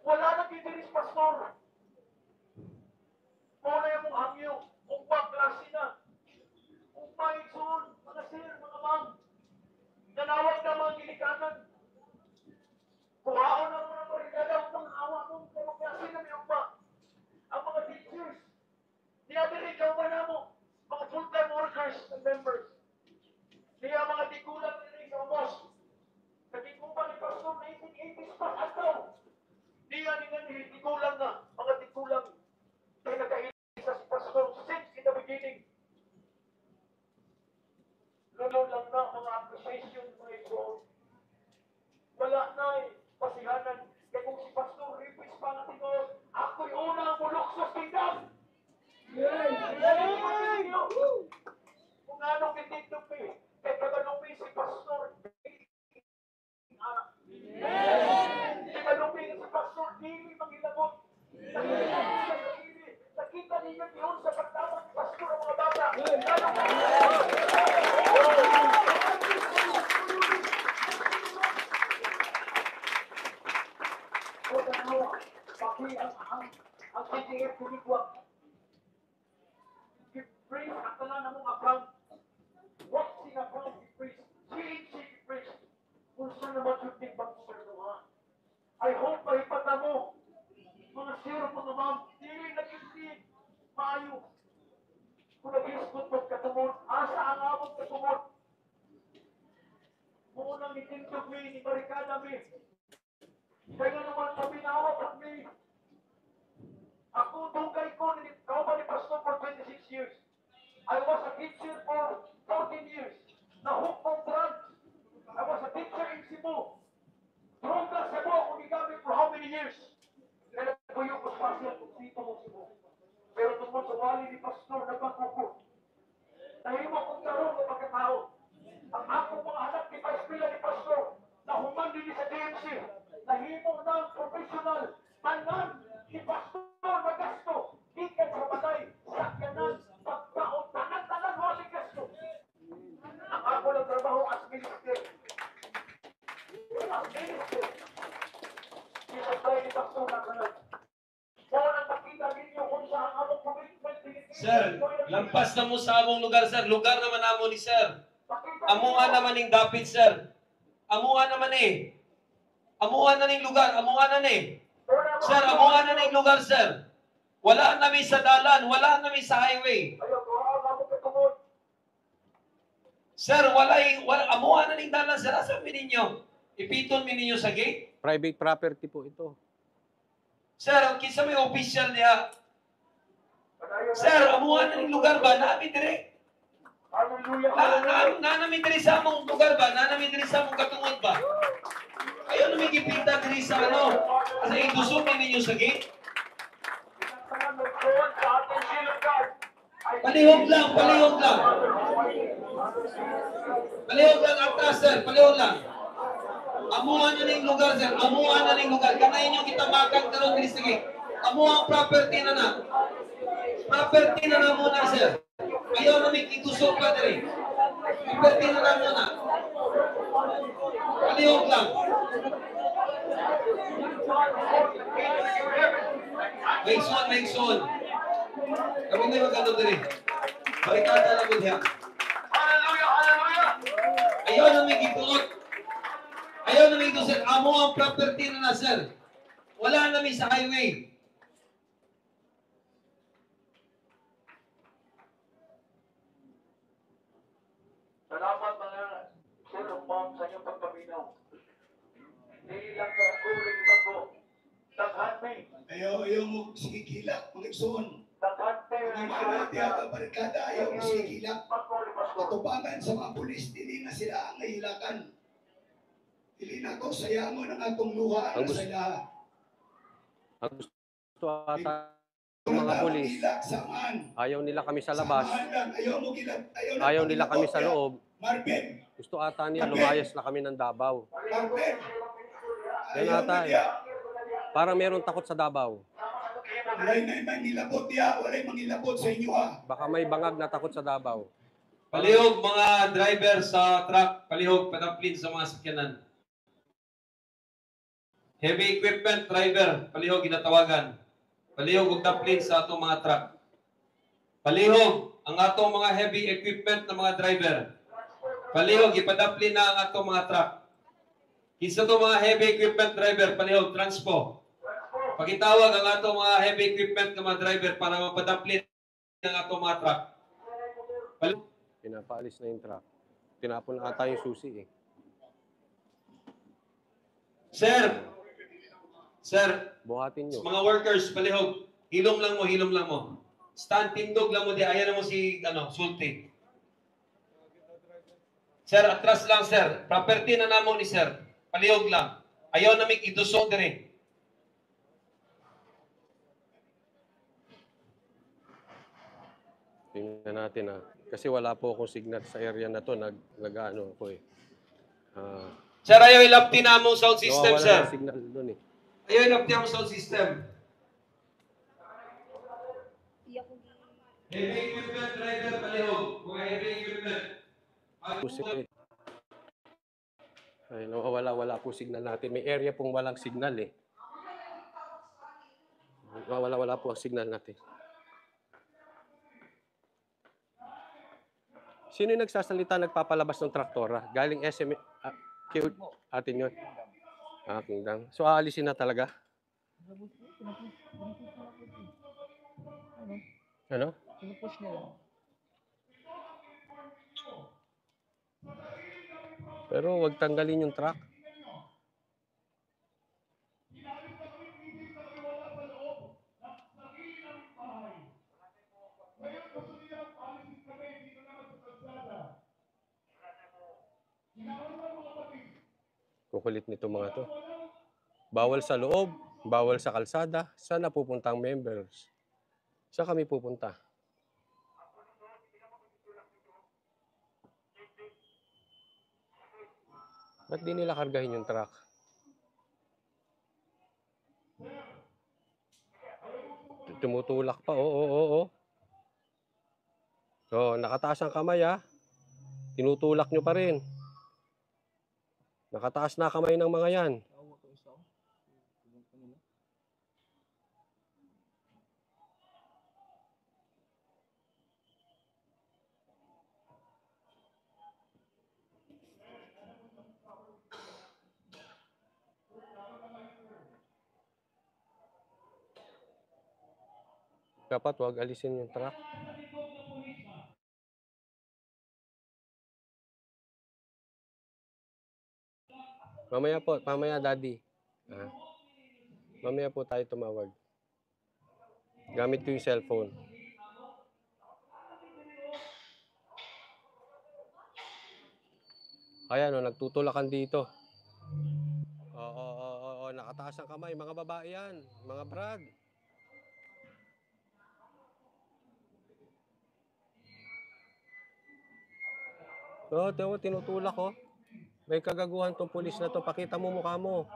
Wala nang titiris, pastor. Muna yung hangyo, kung klase na. Kung maigsoon, mga sir, mga ma'am. Nanawag na mga ginikanan. Kuhaon ang mga barikada, mga awa mong klase na may ugma. Ang mga teachers. Niya ang CDF kunikwa. Praise ang tanan na mong account. What sing account praise? CHC praise. Kung saan naman yung tigbang sa luha. I hope mahipata mo. Mga zero mga ma'am, dili nag-isip. Maayo. Kung nag-isip mo katumon, asa ang among katumon. Munang itintog mi, ni barikada mi. Kaya naman kami nawag kami. Ako tungkay ko, kauban ni Pastor for 26 years. I was a teacher for 14 years. Na-hook on drugs. I was a teacher in Cebu. Droga Cebu ako gigamit for how many years? Kaya nagpuyo ko sa pasya kung dito mo Cebu. Pero tungkol sa wali ni Pastor, nagbakuko. Nahimo kong tarong ng pagkatao. Ang akong mga anak ni Paspila ni Pastor, na human din sa DMC, nahimo ng professional, tanan ni Pastor na gasto, ikan sa patay, sakyanan, pagkaon, tanan wali gasto. Ang ako ng trabaho as minister. As minister. Isasay ni Pastor na kanan. Kaya nang makita ninyo kung saan among commitment. Sir, lampas na mo sa among lugar, sir. Lugar naman amo ni sir. Amuha naman ning dapit, sir. Amuha naman eh. Amuha na ning lugar. Amuha na ni. Sir, amuha na ning lugar, sir. Wala namin sa dalan. Wala namin sa highway. Sir, amuha na ning dalan, sir. Asan mi ninyo? Ipiton mi ninyo sa gate? Private property po ito. Sir, ang kinsa may official niya. Sir, amuha na ning lugar ba? Namin dire. Namin diri sa among lugar ba? Namin diri sa among katungod ba? Ayaw namin gipinta diri sa ano? Kasi idusupin ninyo sa gate? Palihog lang, palihog lang. Palihog lang atras, sir. Palihog lang. Amuhan na ning lugar, sir. Amuhan na ning lugar. Kanayin nyo kita makag karon diri sa gate. Amuha ang property na na. Property na na muna, sir. Ayaw namin itusok pa diri. Property na na muna. Palihog lang. Make soon. Kami na magkano diri. Barikada lang mo diha. Ayaw namin ipulot. Ayaw namin ito, sir. Amo ang property na na, sir. Wala namin sa highway. Salamat mga sir ma'am sa inyong pagpaminaw. Hindi lang sa ako rin bago. Daghan may. Ayaw mo sigigilak, mga igsoon. Daghan may. Mga manati ang barikada, ayaw mo sigigilak. Katubangan sa mga pulis, dili na sila ang nahilakan. Dili na to sayamon ang atong luha Ang na gusto- sila. Ang gusto ata ng mga pulis, ayaw nila kami sa labas. Ayaw nila kami sa loob. Marvin, Gusto ata nila lumayas na kami ng Davao. Marvin. Yan ata eh. Parang meron takot sa Davao. Walay na mangilabot niya, walay mangilabot sa inyo ha. Baka may bangag na takot sa Davao. Palihog mga driver sa truck. Palihog, padaplin sa mga sakyanan. Heavy equipment driver. Palihog, ginatawagan. Palihog og daplin sa atong mga truck. Palihog ang atong mga heavy equipment na mga driver. Palihog, ipadaplin na ang atong mga truck. Kinsa to mga heavy equipment driver, palihog, transpo. Pagitawag ang atong mga heavy equipment na mga driver para mapadaplin ang atong mga truck. Palihog. Pinapaalis na yung truck. Tinapon ata yung susi eh. Sir, Buhatin nyo. mga workers, palihog, hilom lang mo. Stand, tindog lang mo di, ayan mo si, sulti. Sir, atras lang, sir. Property na namo ni sir. Palihog lang. Ayaw namin idusok dire. Tingnan natin ah. Kasi wala po akong signal sa area na to. Nag-ano ako eh. Sir, ayaw ilapti na mo sound system, nawawala sir. ng signal doon eh. Ayaw ilapti na mo sound system. Heavy equipment driver, palihog. Mga heavy equipment. Pusi eh. Ay, nawawala po signal natin. May area pong walang signal eh. wala po ang signal natin. Sino yung nagsasalita, nagpapalabas ng traktora? Galing SM, atin yun. Kingdom. So, aalisin na talaga? Ano? Pinupush nila. Pero wag tanggalin yung truck. Kukulit nito mga to. Bawal sa loob, bawal sa kalsada. Saan na pupunta ang members? Saan kami pupunta? Ba't di nila kargahin yung truck? Tumutulak pa, oo. So, nakataas ang kamay Tinutulak nyo pa rin. Nakataas na kamay ng mga yan. Dapat wag alisin yung truck. Mamaya daddy. Mamaya po tayo tumawag. Gamit ko yung cellphone. Ayan nagtutulakan dito. Oo, nakataas ang kamay. Mga babae yan. Mga brad. Tinutulak May kagaguhan tong pulis na to. Pakita mo mukha mo.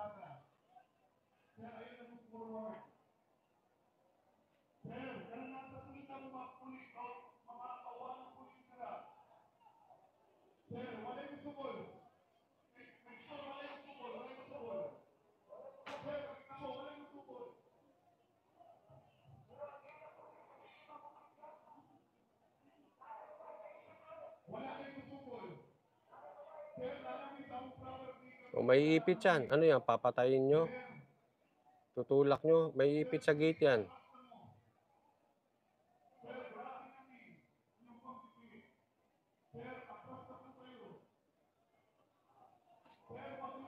May ipit yan. Ano yan? Papatayin nyo? Tutulak nyo? May ipit sa gate yan.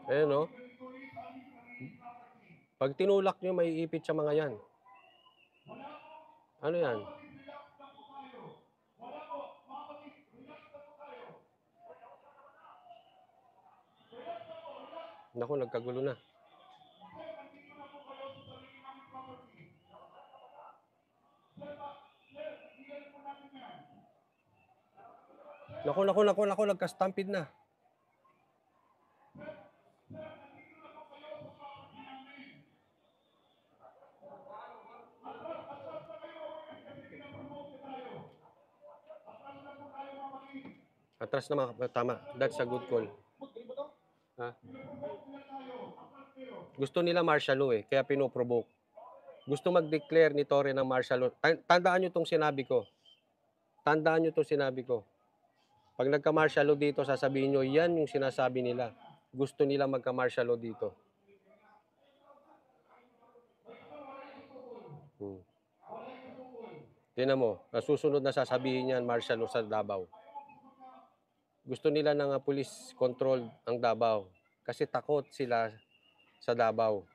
Ayan Pag tinulak nyo, may ipit sa mga yan. Ano yan? Naku, nagkagulo na. Naku, nagka-stampede na. Atras naman, tama. That's a good call. Gusto nila martial law kaya pinoprovoke. Gusto mag-declare ni Torre ng martial law. Tandaan nyo itong sinabi ko. Pag nagka-martial law dito, sasabihin nyo, yan yung sinasabi nila. Gusto nila magka-martial law dito. Tingnan mo, susunod na sasabihin yan, martial law sa Davao. Gusto nila ng police control ang Davao. Kasi takot sila sa Davao.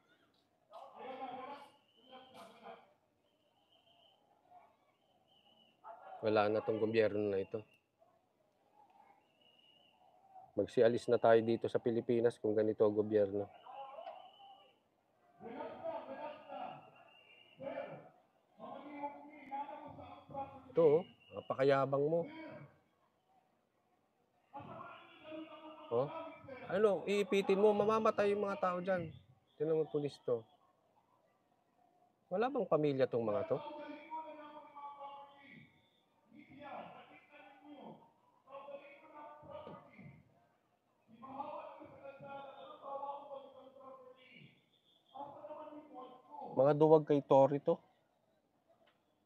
Wala na tong gobyerno na ito. Magsialis na tayo dito sa Pilipinas kung ganito ang gobyerno. Ito, napakayabang mo. Iipitin mo, mamamatay yung mga tao dyan. Tingnan mo pulis to. Wala bang pamilya tong mga to? Mga duwag kay Tory to.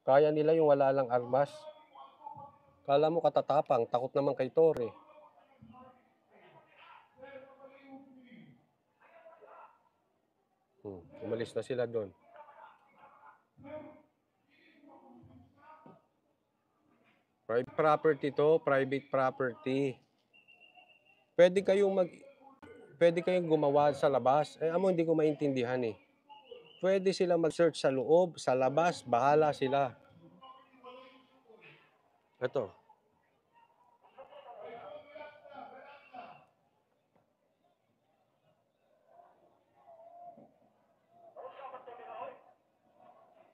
Kaya nila yung wala lang armas. Kala mo katatapang, takot naman kay Tore. Umalis na sila doon. Private property to, private property. Pwede kayong gumawa sa labas. Amo hindi ko maintindihan eh. Pwede silang mag-search sa loob, sa labas, bahala sila. Ito.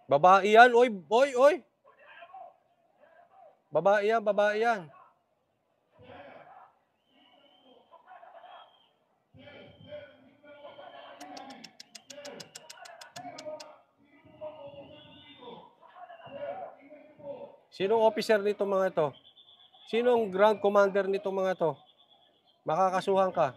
Babae yan, oy, oy, oy. Babae yan, babae yan. Sinong officer nito mga to? Sinong ground commander nito mga to? Makakasuhan ka.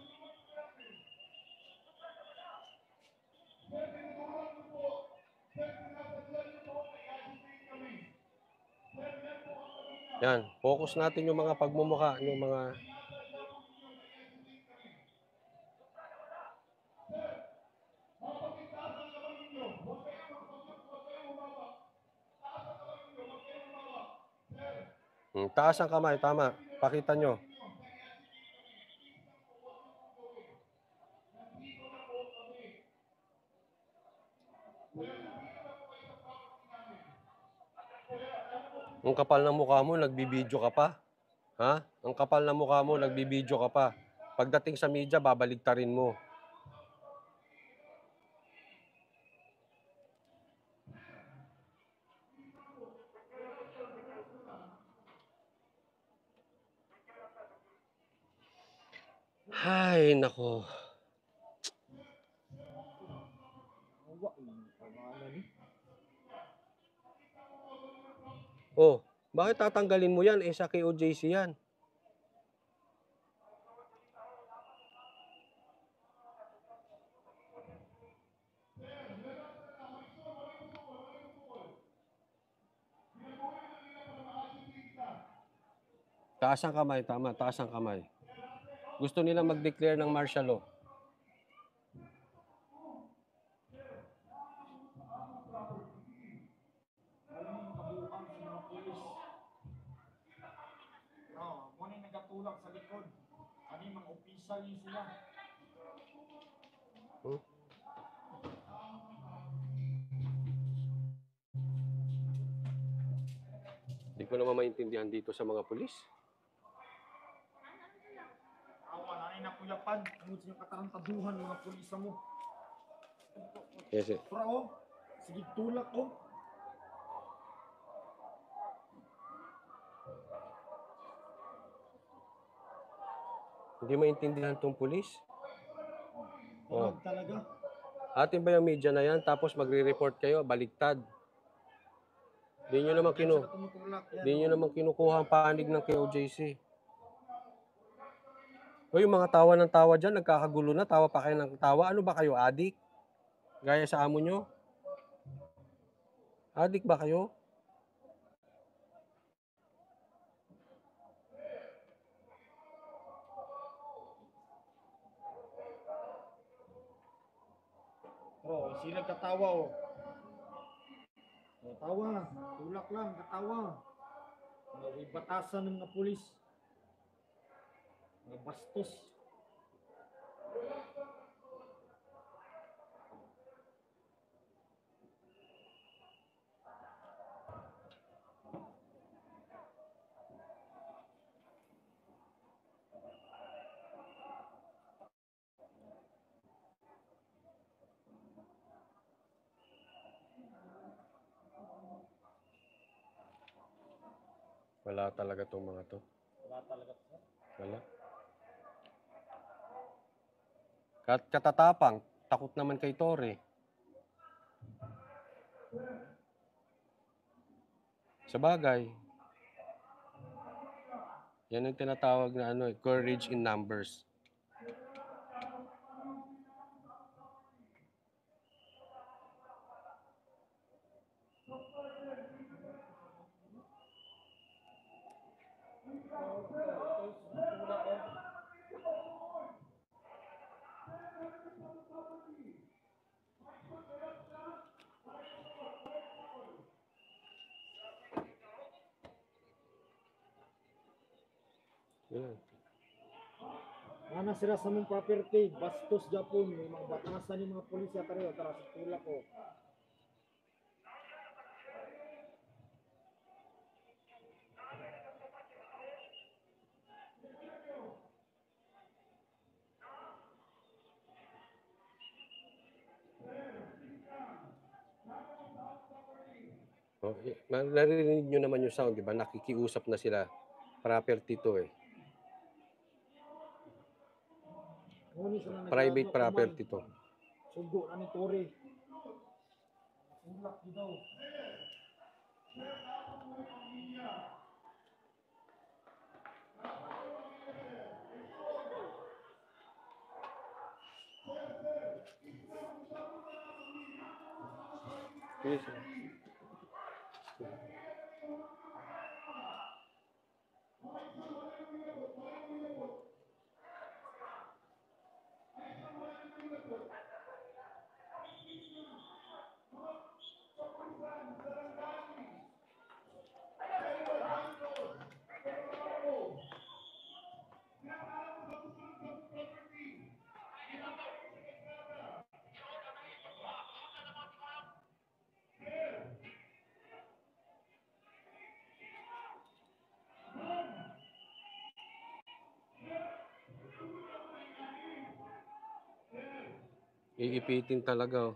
Yan, focus natin yung mga pagmumukha, yung mga... taas ang kamay, tama. Pakita nyo. Ang kapal ng mukha mo, nagbibideo ka pa. Ha? Ang kapal ng mukha mo, nagbibideo ka pa. Pagdating sa media, babaligtarin mo. Ay, nako. Oh, bakit tatanggalin mo yan? Sa KOJC yan. Taas ang kamay, tama. Taas ang kamay. Gusto nila mag-declare ng martial law. Muna yung nagatulak sa likod. Kani mga opisyal yun sila. Hindi ko naman maintindihan dito sa mga pulis. Awa, nanay na kuyapan. Ano siya katarantaduhan mga pulisa mo. Yes, eh. Pero oh, sige tulak oh. Hindi maintindihan tong pulis. Oh. Talaga. Atin ba yung media na yan? Tapos magre-report kayo, baligtad. Hindi nyo naman kinukuha ang panig ng KOJC. O yung mga tawa ng tawa dyan, nagkakagulo na, tawa pa kayo ng tawa. Ano ba kayo, adik? Gaya sa amo nyo? Adik ba kayo? Oh, sila katawa oh. Oh, tawa, tulak lang, katawa. May batasan ng mga pulis. Mga bastos. Wala talaga tong mga to. Wala talaga. Wala. Katatapang, takot naman kay Tore. Sa bagay, yan ang tinatawag na courage in numbers. Yan. Ana sila sa mong property, bastos Japon, may mga batasan ni mga pulisya pareho, tara sa tula ko. Oh, narinig nyo naman yung sound, di ba? Nakikiusap na sila. Property to eh. Ngunit sila Private naglago, property to. sugo na ni Tore. Ulak daw. Yes. Iipitin talaga. Oh.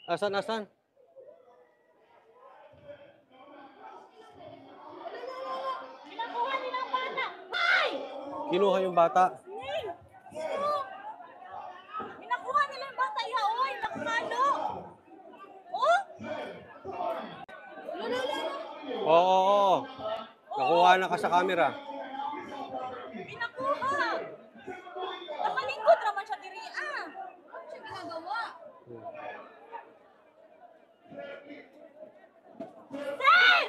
Asan? Pinakuha nila ang bata. Ay! Kinuha yung bata. Pinakuha nila yung bata. Ya, oy, nakakalo. Oh? Lolo. Oo. Nakuha na ka sa camera. Pinakuha. Nakalingkod naman siya diri. Ano siya ginagawa? Sir!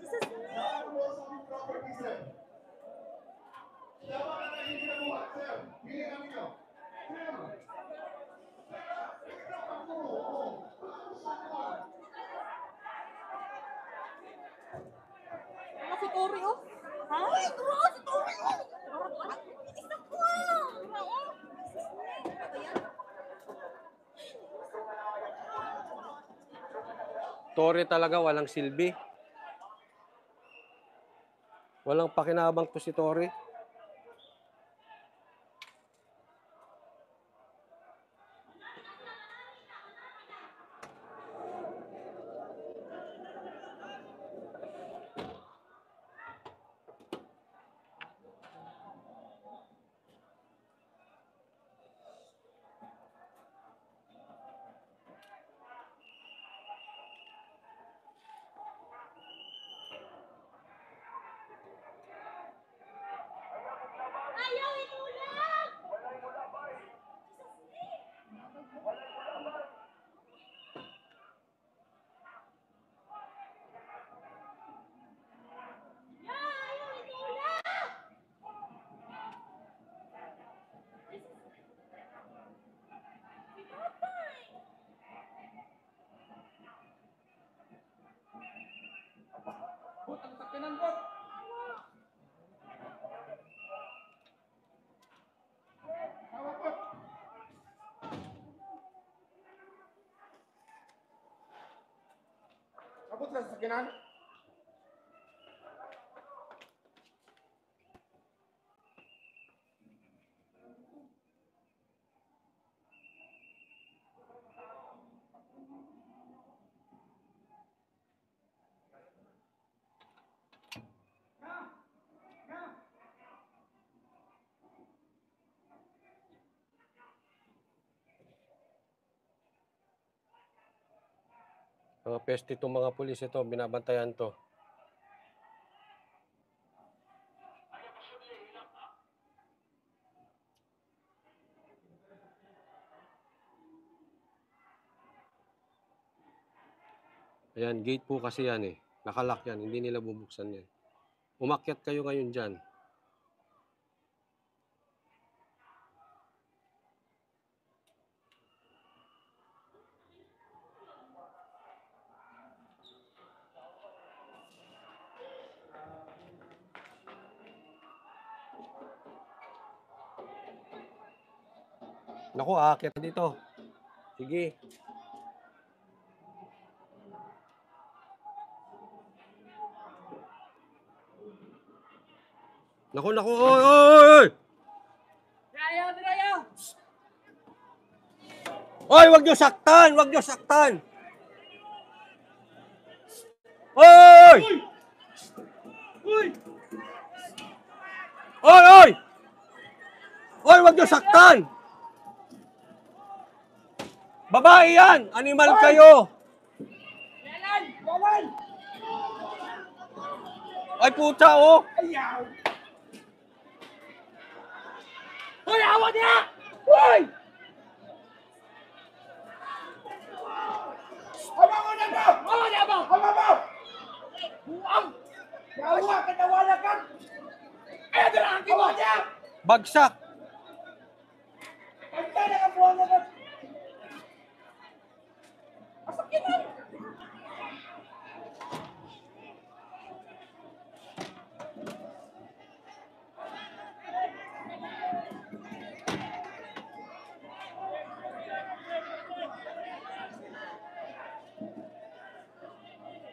Jesus name! Si Tori, oh. Ha? Ay, bro, si Tori, oh. Isa ko. Bro, oh. Ano ba yan? Tore talaga, walang silbi. Walang pakinabang to si Tore. Ayaw itulak! Ya, ayaw itulak! Pinatay! Abot sa sakinan. Mga peste itong mga pulis ito, binabantayan to. Ayan, gate po kasi yan eh. Nakalock yan, hindi nila bubuksan yan. Umakyat kayo ngayon dyan. Naku, aakyat na dito. Sige. Naku, naku, oy, oy, oy! Oy, wag niyo saktan, wag niyo saktan. Oy! Oy! Oy, oy! Oy, wag niyo saktan. Babae yan, animal kayo. Ay, puta, oh. Hoy, awa niya! Hoy! Habangon na ka! Awa niya ba? Habangon! Buang! Yawa ka nawala ka! Ay, dala ka niya! Bagsak. Pagka na ka buwan na ka! Masakitan!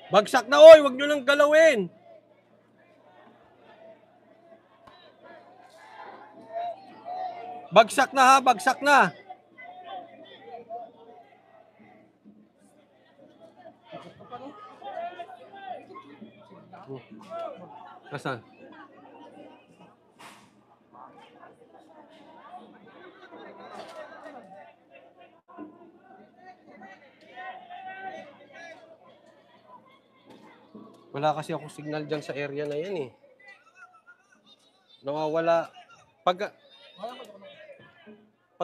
Bagsak na, oy, wag niyo nang galawin. Bagsak na ha, bagsak na. Nasaan? Wala kasi ako signal dyan sa area na yan eh. Nawawala. Pag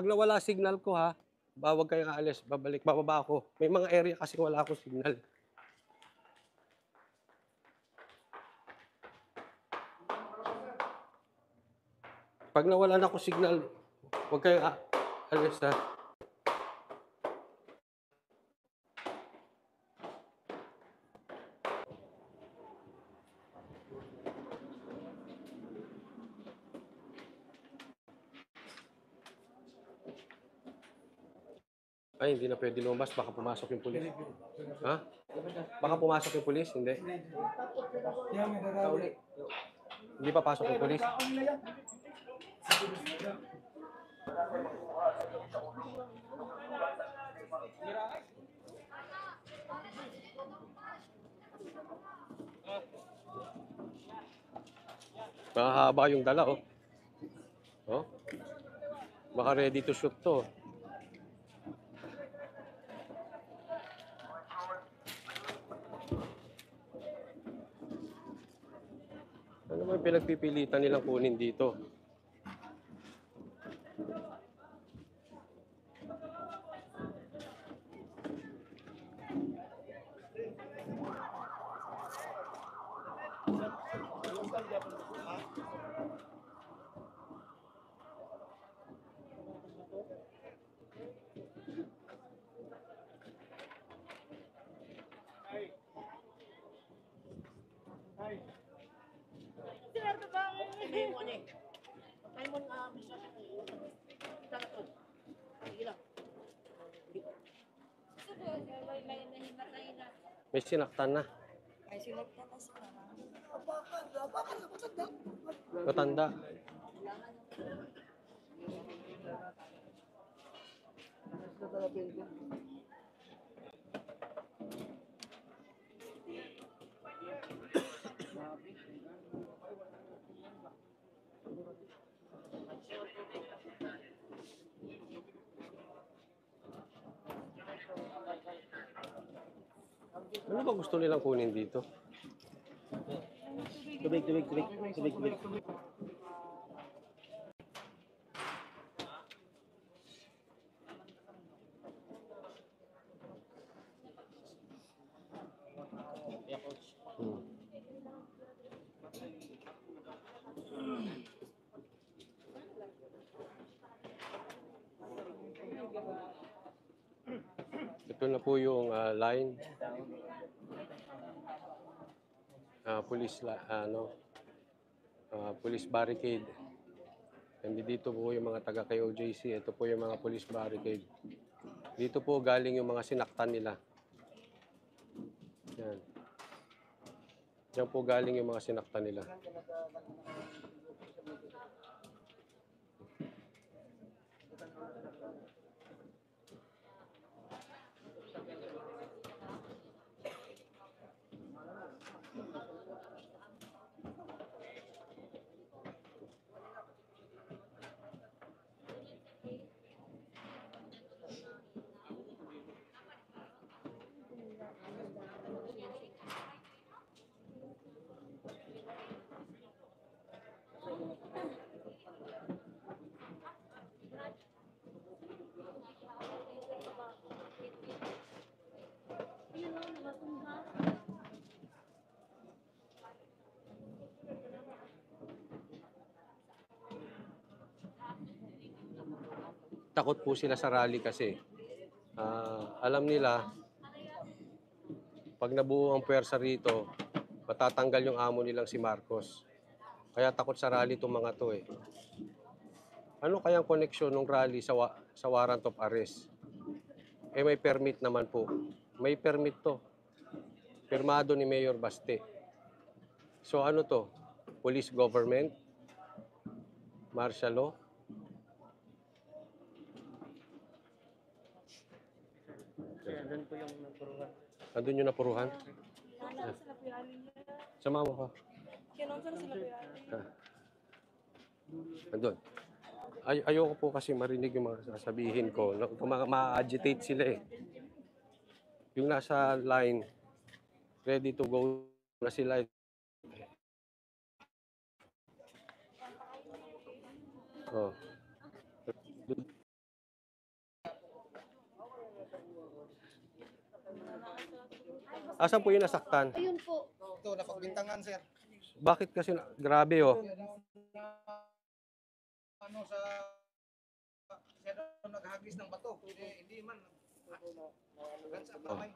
nawala signal ko ha, bawag kayong aalis, babalik, bababa ako. May mga area kasi wala akong signal. Pag nawala na ako signal, huwag kayong aalis ha. Ay, hindi na pwede lumabas. Baka pumasok yung pulis. Ha? Baka pumasok yung pulis? Hindi. Hindi pa pasok yung pulis? Mahaba yung dala, oh. Oh? Baka ready to shoot to. Ano ba yung pinagpipilitan nilang kunin dito? May sinaktan na. Matanda. Ano ba gusto nilang kunin dito? Tubig. Hmm. Ito na po yung line. Police barricade. And dito po yung mga taga KOJC. Ito po yung mga police barricade. Dito po galing yung mga sinaktan nila. Yan. Diyan po galing yung mga sinaktan nila. Takot po sila sa rally kasi alam nila pag nabuo ang puwersa rito, matatanggal yung amo nilang si Marcos. Kaya takot sa rally itong mga to eh. Ano kayang koneksyon ng rally sa warrant of arrest? Eh may permit naman po. May permit to. Pirmado ni Mayor Baste. So ano to? Police government? Martial law? Doon po yung naturuan. Andun yung napuruhan? Sama mo ka. Andun. Ayoko po kasi marinig yung mga sasabihin ko. Ma-agitate sila eh. Yung nasa line, ready to go na sila. Oh. Asan po yung nasaktan? Ayun po. Ito, napagbintangan, sir. Bakit kasi grabe oh. Ano sa siya daw naghagis ng bato. Hindi man. Gansa kamay.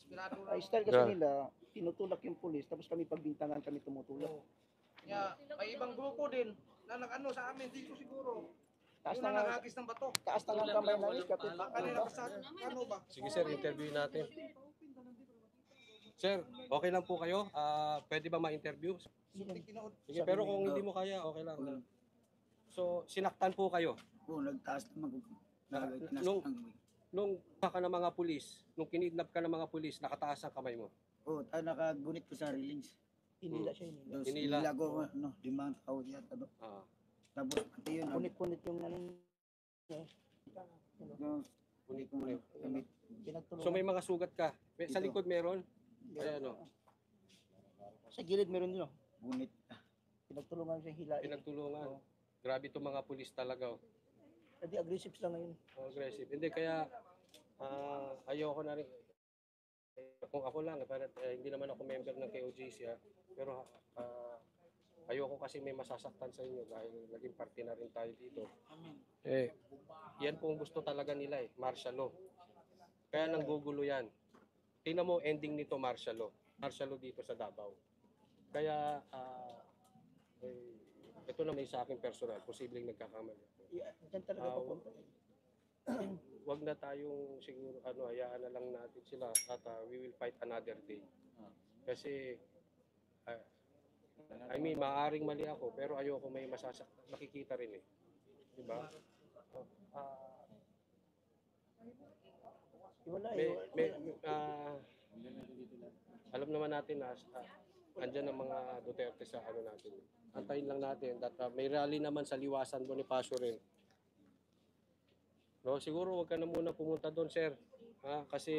Inspirado Ay, lang. style kasi nila, tinutulak yung pulis, tapos kami pagbintangan kami tumutulak. Yeah, may ibang grupo din na nag-ano sa amin dito siguro. Taas Yung na na nga, naghagis ng bato. taas na nga kamay namin, kapit. Baka nila pasado. Ano ba? Sige sir, interview natin. Sir, okay lang po kayo? Pwede ba ma-interview? Sige, pero kung hindi mo kaya, okay lang. So, sinaktan po kayo. Oo, nagtaas naman ko. Nung ka ng mga pulis, nung kinidnap ka ng mga pulis, nakataas ang kamay mo. Oo, nakagunit ko sa railings. Hinila siya, hinila. Tapos Hinila. hinila ko, limang tao yan. Ah. Tapos pati yun, Punit-punit yung ano, Punit-punit. pinagtulungan. So may mga sugat ka. Sa likod meron? Ayan o. Sa gilid meron din, gunit. pinagtulungan siya hilain. Pinagtulungan. Grabe itong mga pulis talaga. Hindi, aggressive sila ngayon. Aggressive. Hindi, kaya ayoko na rin. Kung ako lang, hindi naman ako member ng KOJC. Pero ayoko kasi may masasaktan sa inyo dahil naging parte na rin tayo dito. Yan po ang gusto talaga nila martial law. Kaya nanggugulo yan. Tingnan mo ending nito martial law. Martial law dito sa Davao. Kaya ito na may sa akin personal, posibleng nagkakamali. Diyan talaga papunta. Wag na tayong siguro hayaan na lang natin sila at we will fight another day. Kasi maaring mali ako pero ayoko may makikita rin eh. 'Di ba? Alam naman natin na andyan ang mga Duterte sa natin. Antayin lang natin that may rally naman sa Liwasan Bonifacio rin. No, siguro wag ka na muna pumunta doon, sir. Kasi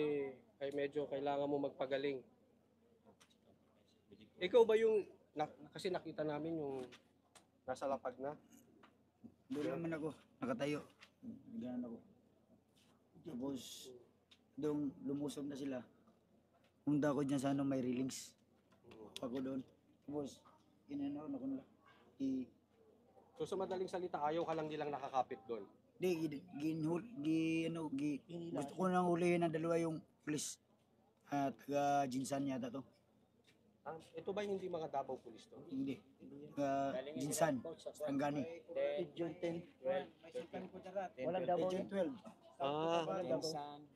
ay medyo kailangan mo magpagaling. Ikaw ba yung, kasi nakita namin yung nasa lapag na? Doon naman ako, nakatayo. Ganun ako. Tapos, doon lumusog na sila. Punta ako dyan sa may railings. Ako doon. Tapos, inano ako nila. So sa madaling salita, ayaw ka lang nilang nakakapit doon. Gusto ko nang hulihin ng dalawa yung police. Taga Jinsan yata to. Ito ba yung hindi mga Davao Police to? Hindi. Taga Jinsan. Tanggani. June 10. Walang Davao Agent yan. 12. Walang Davao.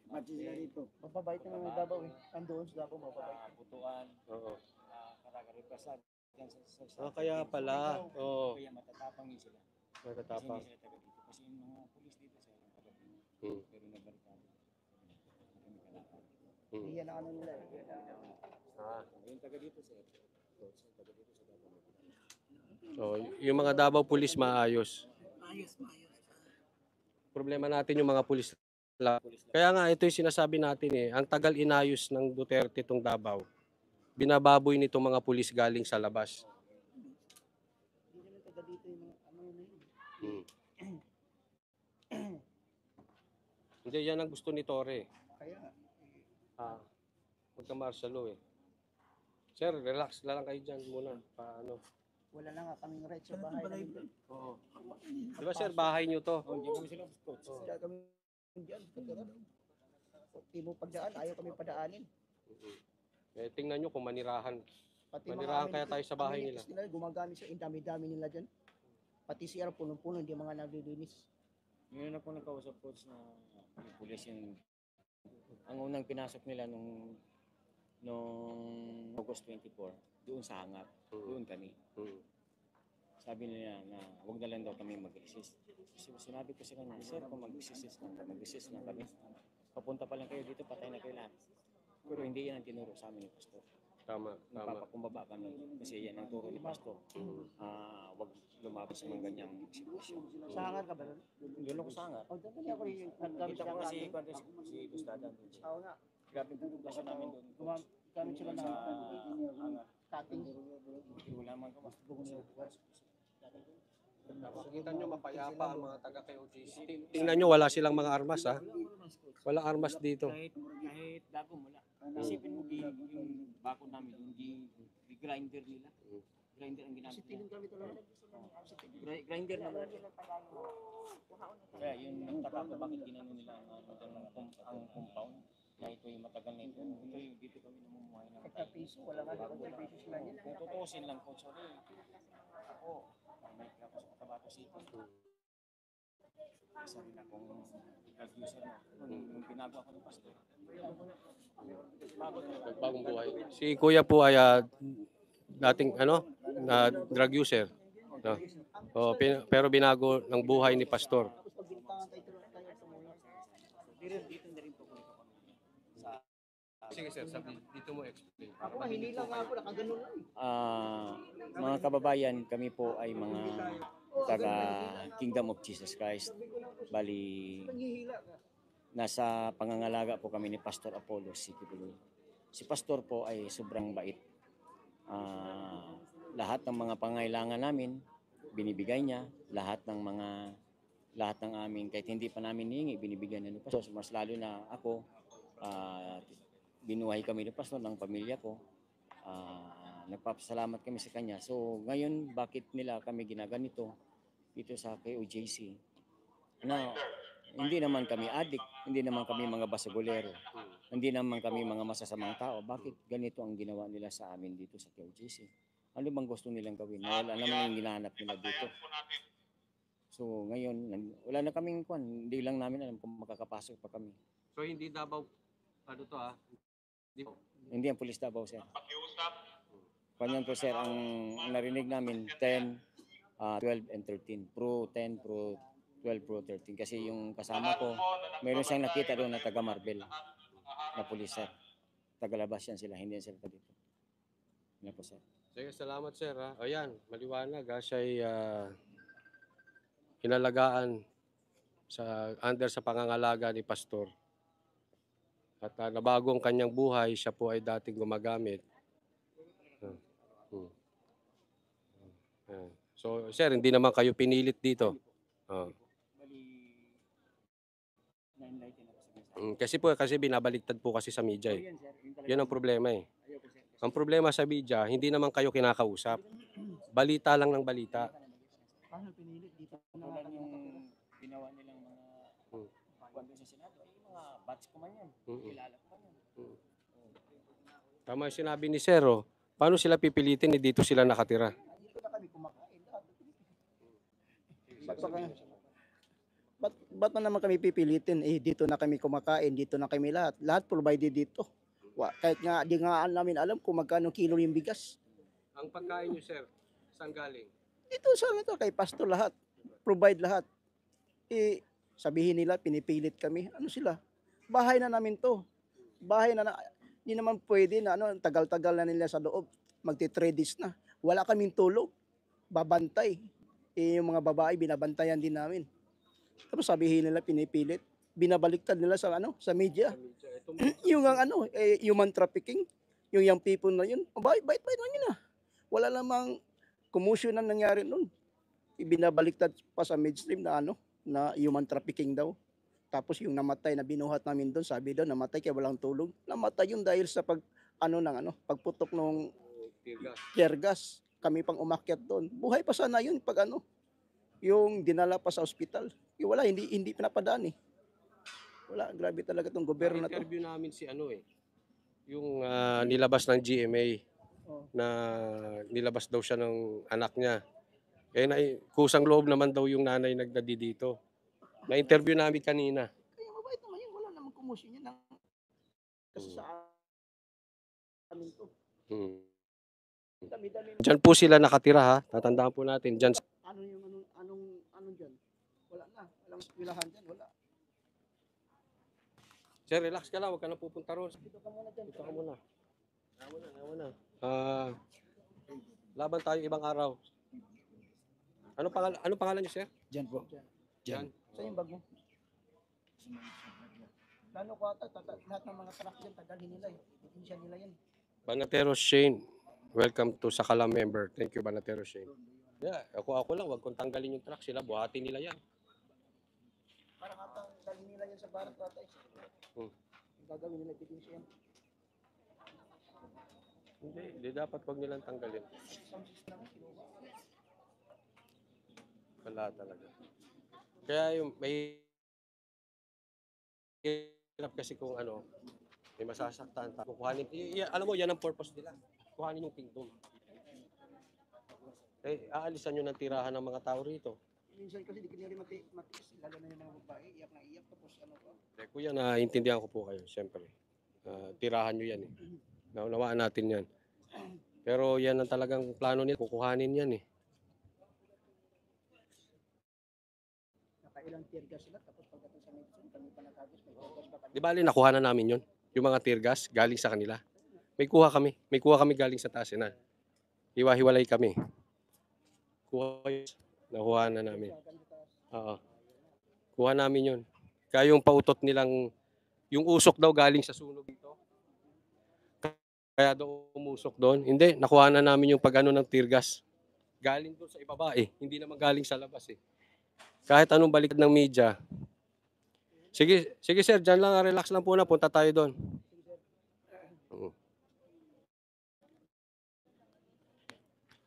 Mati sila dito. Mapabait naman yung Davao eh. Andoon sa Davao, mapabait. Butuan, Oo. Karagaripasan. Kaya pala. Oo. Kaya matatapang yun sila. Kasi Matatapang. hindi sila taga dito. Kasi yung mga pulis dito sa ilang taga dito. Hmm. Pero nabarkado. Kami kalaban. Iyan ang ano nila. Yung taga dito sir. Yung taga dito sa Davao. So, yung mga Davao Police maayos. Maayos. Problema natin yung mga pulis lang. Kaya nga, ito yung sinasabi natin ang tagal inayos ng Duterte itong Davao. Binababoy nitong mga pulis galing sa labas. Hindi naman taga dito yung mga ano na yun. Hindi, yan ang gusto ni Torre. Kaya, Magka-martial law Sir, relax na lang kayo dyan muna. Paano? wala na nga kaming right sa bahay namin. Oo. Di ba sir, bahay nyo to? Hindi kami sila coach. Kaya kami dyan. Di mo pagdaan, ayaw kami padaanin. Tingnan nyo kung manirahan. Pati Manirahan kaya tayo sa bahay nila. nila. Gumagamit sa dami-dami nila dyan. Pati CR punong-puno, hindi mga naglilinis. Ngayon ako nakausap coach na yung pulis yung ang unang pinasok nila nung August 24 doon sa hangar. Doon kami. Sabi nila na wag na lang daw kami mag-resist. Sinabi ko sa kanya, sir, kung mag-resist na kami. Papunta pa lang kayo dito, patay na kayo lahat. Pero hindi yan ang tinuro sa amin ni Pastor. Tama. Napapakumbaba kami kasi yan ang turo ni Pastor. Wag lumabas sa mga ganyang sitwasyon. Sa hangar ka ba nun? Doon ako sa hangar. O, doon ako rin naggamit Kita ko sa nga si hangar. Gustadan doon. Oo nga. Grabe ang pagkakasyon namin doon. Gamit sila ng hangar. cutting. Wala man ka mas Nakikita nyo mapayapa ang mga taga KOJC. Tingnan nyo, wala silang mga armas Walang armas dito. Kahit dago wala. Isipin mo yung bako namin doon, di grinder nila. Grinder ang ginamit nila. Grinder naman. Kaya yun nagtaka ko bakit ginano nila ang compound. Na ito yung matagal na ito. Ito yung dito kami namumuhay ng Pagka-piso, wala nga dito. Piso sila nila. kung tutuusin lang coach ako, may kapos sa Tabato City. Isa rin akong nag-user nung pinagawa ko ng pastor. Bagong buhay. Si Kuya po ay dating drug user. No? Pero binago ng buhay ni Pastor. Tapos pag bintangan tayo, tayo tumulong. Dito na rin po kung ito kami. Sige sir, dito mo explain. Ako nga, hindi lang nga ako, nakaganon lang. Mga kababayan, kami po ay mga taga Kingdom of Jesus Christ. Bali, Nanghihila ka. nasa pangangalaga po kami ni Pastor Apollo Sikibuloy. Si Pastor po ay sobrang bait. Lahat ng mga pangailangan namin, binibigay niya. Lahat ng amin, kahit hindi pa namin hihingi, binibigyan niya ni Pastor. So, mas lalo na ako, binuhay kami ni Pastor ng pamilya ko. Nagpapasalamat kami sa kanya. So ngayon, bakit nila kami ginaganito dito sa KOJC? Na hindi naman kami addict, hindi naman kami mga basagulero, hindi naman kami mga masasamang tao. Bakit ganito ang ginawa nila sa amin dito sa KOJC? Ano bang gusto nilang gawin? Wala naman yung hinahanap nila dito. So ngayon, wala na kaming kwan. Hindi lang namin alam kung makakapasok pa kami. So hindi Davao, Hindi ang pulis Davao, sir. Kanyan po, sir, ang narinig namin, 10, 12, and 13. Pro 10, Pro 12, Pro 13. Kasi yung kasama ko, mayroon siyang nakita doon na taga Marbel na pulis, sir. Tagalabas yan sila, hindi yan sila dito. Yan po, sir. Sige, salamat sir. Ayan, maliwanag siya ay hinalagaan under sa pangangalaga ni Pastor. At nabago ang kanyang buhay, siya po ay dating gumagamit. Ah, hmm. So, sir, hindi naman kayo pinilit dito. Ah. Kasi binabaliktad po kasi sa media eh. Yun ang problema eh. Ang problema sa media, hindi naman kayo kinakausap. Balita lang ng balita. Paano pinilit dito na Tulad yung ginawa nilang mga kwento sa Senado, yung mga batch ko man yan. Kilala ko man yan. Tama yung sinabi ni Sir, oh. Paano sila pipilitin eh, dito sila nakatira? dito na kami kumakain. Ba't na naman kami pipilitin? Eh, dito na kami kumakain, dito na kami lahat. Lahat provided dito. Kahit nga, di nga namin alam kung magkano kilo yung bigas. Ang pagkain nyo, Sir, saan galing? Dito sa ito, kay pastor lahat. Provide lahat. Eh, sabihin nila, pinipilit kami. Ano sila? Bahay na namin to. Bahay na, hindi naman pwede na ano, tagal-tagal na nila sa loob. Magti-3 days na. Wala kaming tulog. Babantay. Eh, yung mga babae, binabantayan din namin. Tapos sabihin nila, pinipilit. Binabaliktad nila sa ano, sa media. Yung ang ano, human trafficking. Yung young people na yun. Bait lang yun ah. Wala namang commotion na nangyari nun. Ibinabaliktad pa sa mainstream na ano, na human trafficking daw. Tapos yung namatay na binuhat namin doon, sabi daw namatay kaya walang tulog. Namatay yun dahil sa pagputok ng tear gas. Kami pang umakyat doon. Buhay pa sana yun pag ano, yung dinala pa sa ospital. Wala, hindi pinapadaan eh. Wala, grabe talaga tong gobyerno na to. Na-interview namin si ano eh, yung nilabas ng GMA na nilabas daw siya ng anak niya. Kusang loob naman daw yung nanay nagdadi dito. Na-interview namin kanina. Kaya mabait naman yun, wala namang commotion yun. Kasi sa amin to. Dami-dami. Diyan po sila nakatira ha. Tatandaan po natin. Diyan. Anong dyan? Wala na. Walang eskwelahan dyan. Wala. Sir, relax ka lang. Huwag ka na pupunta ron. Dito ka muna dyan. Dito ka muna. Nauna. Laban tayo ibang araw. Ano pangalan niyo, sir? Diyan po. Jan. Saan yung bag mo? Lalo ko ata, lahat ng mga truck dyan, tagalhin nila eh. Probinsya nila yan. Banatero Shane. Welcome to Sakala member. Thank you, Banatero Shane. Yeah, ako lang. Huwag kong tanggalin yung truck. Sila, buhatin nila yan. Parang ata, galing nila yan sa barat ata eh. Gagawin nila, probinsya yan. Hindi dapat wag nilang tanggalin. Wala talaga. Kaya yung may hirap kasi kung ano, may masasaktan pa. Kukuhanin, alam mo, yan ang purpose nila. Kuhanin yung kingdom. Aalisan nyo ng tirahan ng mga tao rito. Minsan kasi di kanila matiis, lalo na yung mga babae, iyak na iyak, tapos ano pa. Kuya, naiintindihan ko po kayo, siyempre. Tirahan nyo yan eh. Naunawaan natin yan. Pero yan ang talagang plano nila, kukuhanin yan eh. Nakailang tear gas sila, tapos pagdating sa medicine, kami pa nagagos, may tear gas pa kami. Di bali, nakuha na namin yun. Yung mga tear gas, galing sa kanila. May kuha kami galing sa taas na. Hiwa-hiwalay kami. Nakuha na namin. Oo. Kuha namin yun. Kaya yung pautot nilang, yung usok daw galing sa sunog dito. Kaya daw umusok doon. Hindi, nakuha na namin yung pag-ano ng tear gas. Galing doon sa ibaba eh. Hindi naman galing sa labas eh. Kahit anong balik ng media. Sige sir, dyan lang, relax lang po na. Punta tayo doon.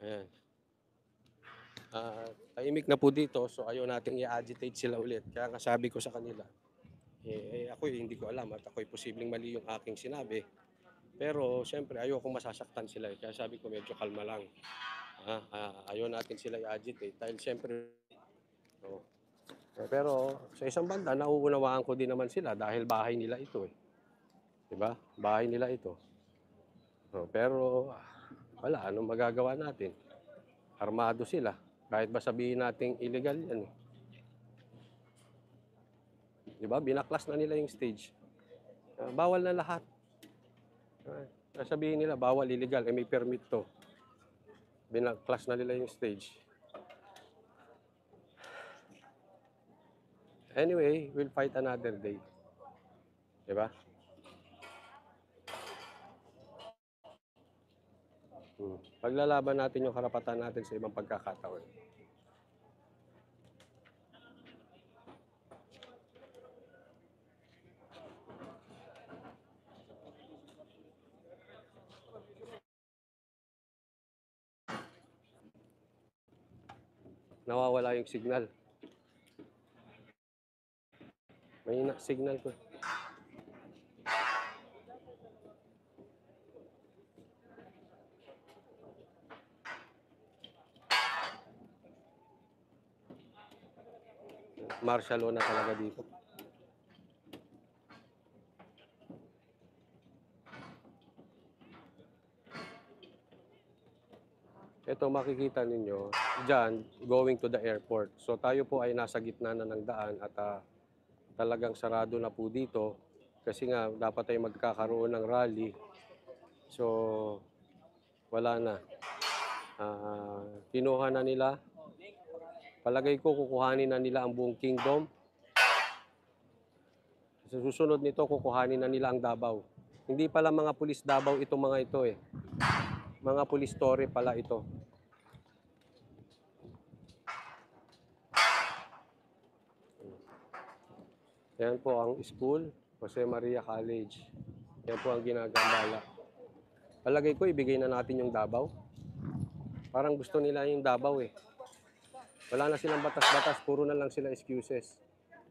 Ayan. Tahimik na po dito, so ayaw nating i-agitate sila ulit. Kaya nga sabi ko sa kanila, ako hindi ko alam at ako'y posibleng mali yung aking sinabi. Pero siyempre ayaw kong masasaktan sila. Kaya sabi ko medyo kalma lang. Ayaw natin sila i-agitate dahil siyempre pero sa isang banda nauunawaan ko din naman sila dahil bahay nila ito eh. 'Di ba? Bahay nila ito. Pero wala, anong magagawa natin? Armado sila. Kahit ba sabihin nating illegal yan eh. 'Di ba? Binaklas na nila yung stage. Bawal na lahat. Sabihin nila bawal, illegal, may permit to. Binaklas na nila yung stage. Anyway, we'll fight another day. Diba? Paglalaban natin yung karapatan natin sa ibang pagkakataon. Nawawala yung signal. May signal ko. Martial law na talaga dito. Ito makikita ninyo, dyan, going to the airport. So tayo po ay nasa gitna na ng daan at talagang sarado na po dito kasi nga dapat ay magkakaroon ng rally. So wala na. Kinuha na nila. Palagay ko kukuhanin na nila ang buong kingdom. Sa susunod nito, kukuhanin na nila ang Davao. Hindi pala mga pulis Davao itong mga ito eh. Mga pulis Torre pala ito. Yan po ang school, Jose Maria College. Yan po ang ginagambala. Palagay ko, ibigay na natin yung Davao. Parang gusto nila yung Davao eh. Wala na silang batas-batas, puro na lang sila excuses.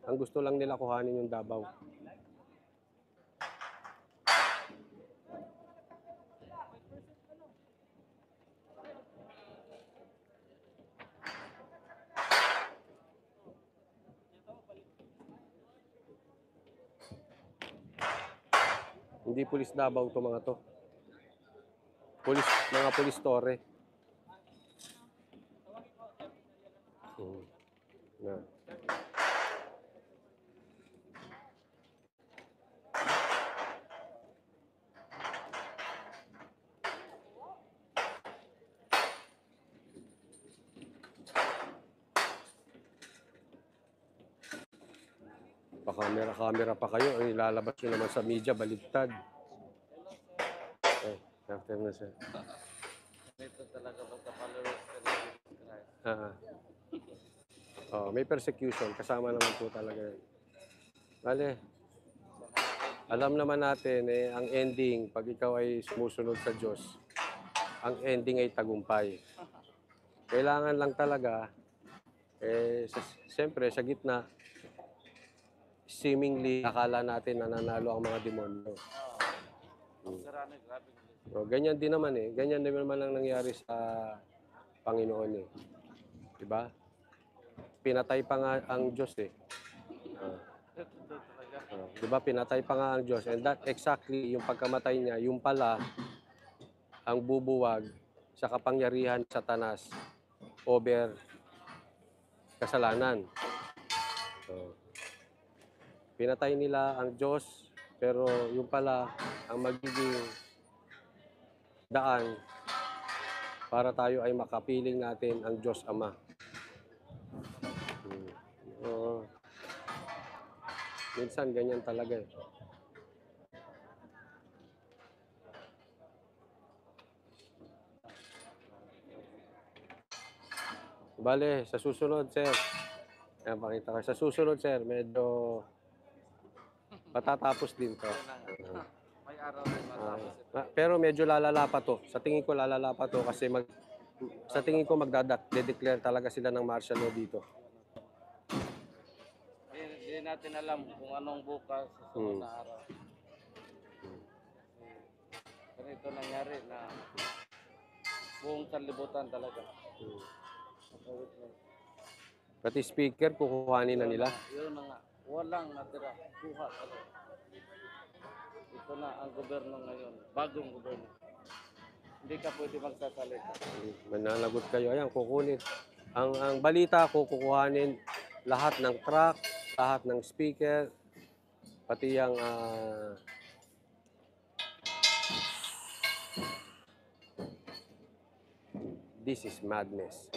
Ang gusto lang nila kuhanin yung Davao. Hindi pulis Davao to mga to. Mga pulis Torre. Na. Kamera pa kayo. Ang ilalabas nyo naman sa media, baligtad. After na sir. Ito talaga pagka-followers ka ng Christ. May persecution. Kasama naman po talaga yun. Bale, alam naman natin, ang ending, pag ikaw ay sumusunod sa Diyos, ang ending ay tagumpay. Kailangan lang talaga, siyempre, sa gitna, seemingly, akala natin na nanalo ang mga demonyo. Ganyan din naman eh. Ganyan din naman lang nangyari sa Panginoon eh. Diba? Pinatay pa nga ang Diyos eh. Diba? Pinatay pa nga ang Diyos. And that exactly, yung pagkamatay niya, yung pala, ang bubuwag sa kapangyarihan sa Satanas over kasalanan. Pinatay nila ang Diyos, pero yung pala, ang magiging daan para tayo ay makapiling natin ang Diyos Ama. Minsan ganyan talaga eh. Bale, sa susunod, sir. Ayan, pakita ka. Sa susunod, sir, medyo matatapos din to. May araw na matapos. Pero medyo lalala pa to. Sa tingin ko lalala pa to kasi sa tingin ko magde-declare talaga sila ng martial law dito. Hindi natin alam kung anong bukas sa sunod na araw. Ganito nangyari na buong sanlibutan talaga. Pati speaker, kukuhanin na nila. Yun na nga. Walang natira. Kuha talaga. Ito na ang gobyerno ngayon. Bagong gobyerno. Hindi ka pwede magsasalita. Mananagot kayo. Ayan, kukunin. Ang balita ko, kukuhanin lahat ng truck, lahat ng speaker, pati yung this is madness.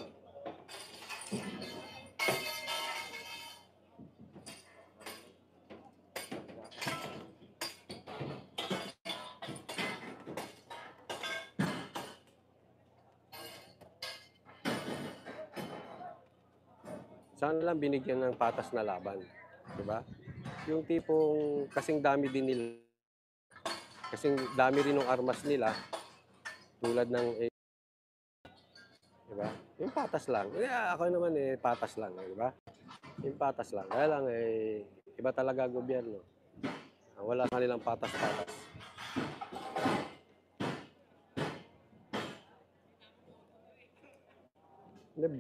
Sana lang binigyan ng patas na laban. Diba? Yung tipong kasing dami din nila, kasing dami rin ng armas nila, tulad ng, diba? Yung patas lang. Ako naman patas lang, diba? Yung patas lang. Kaya lang iba talaga gobyerno. Wala kanilang patas-patas.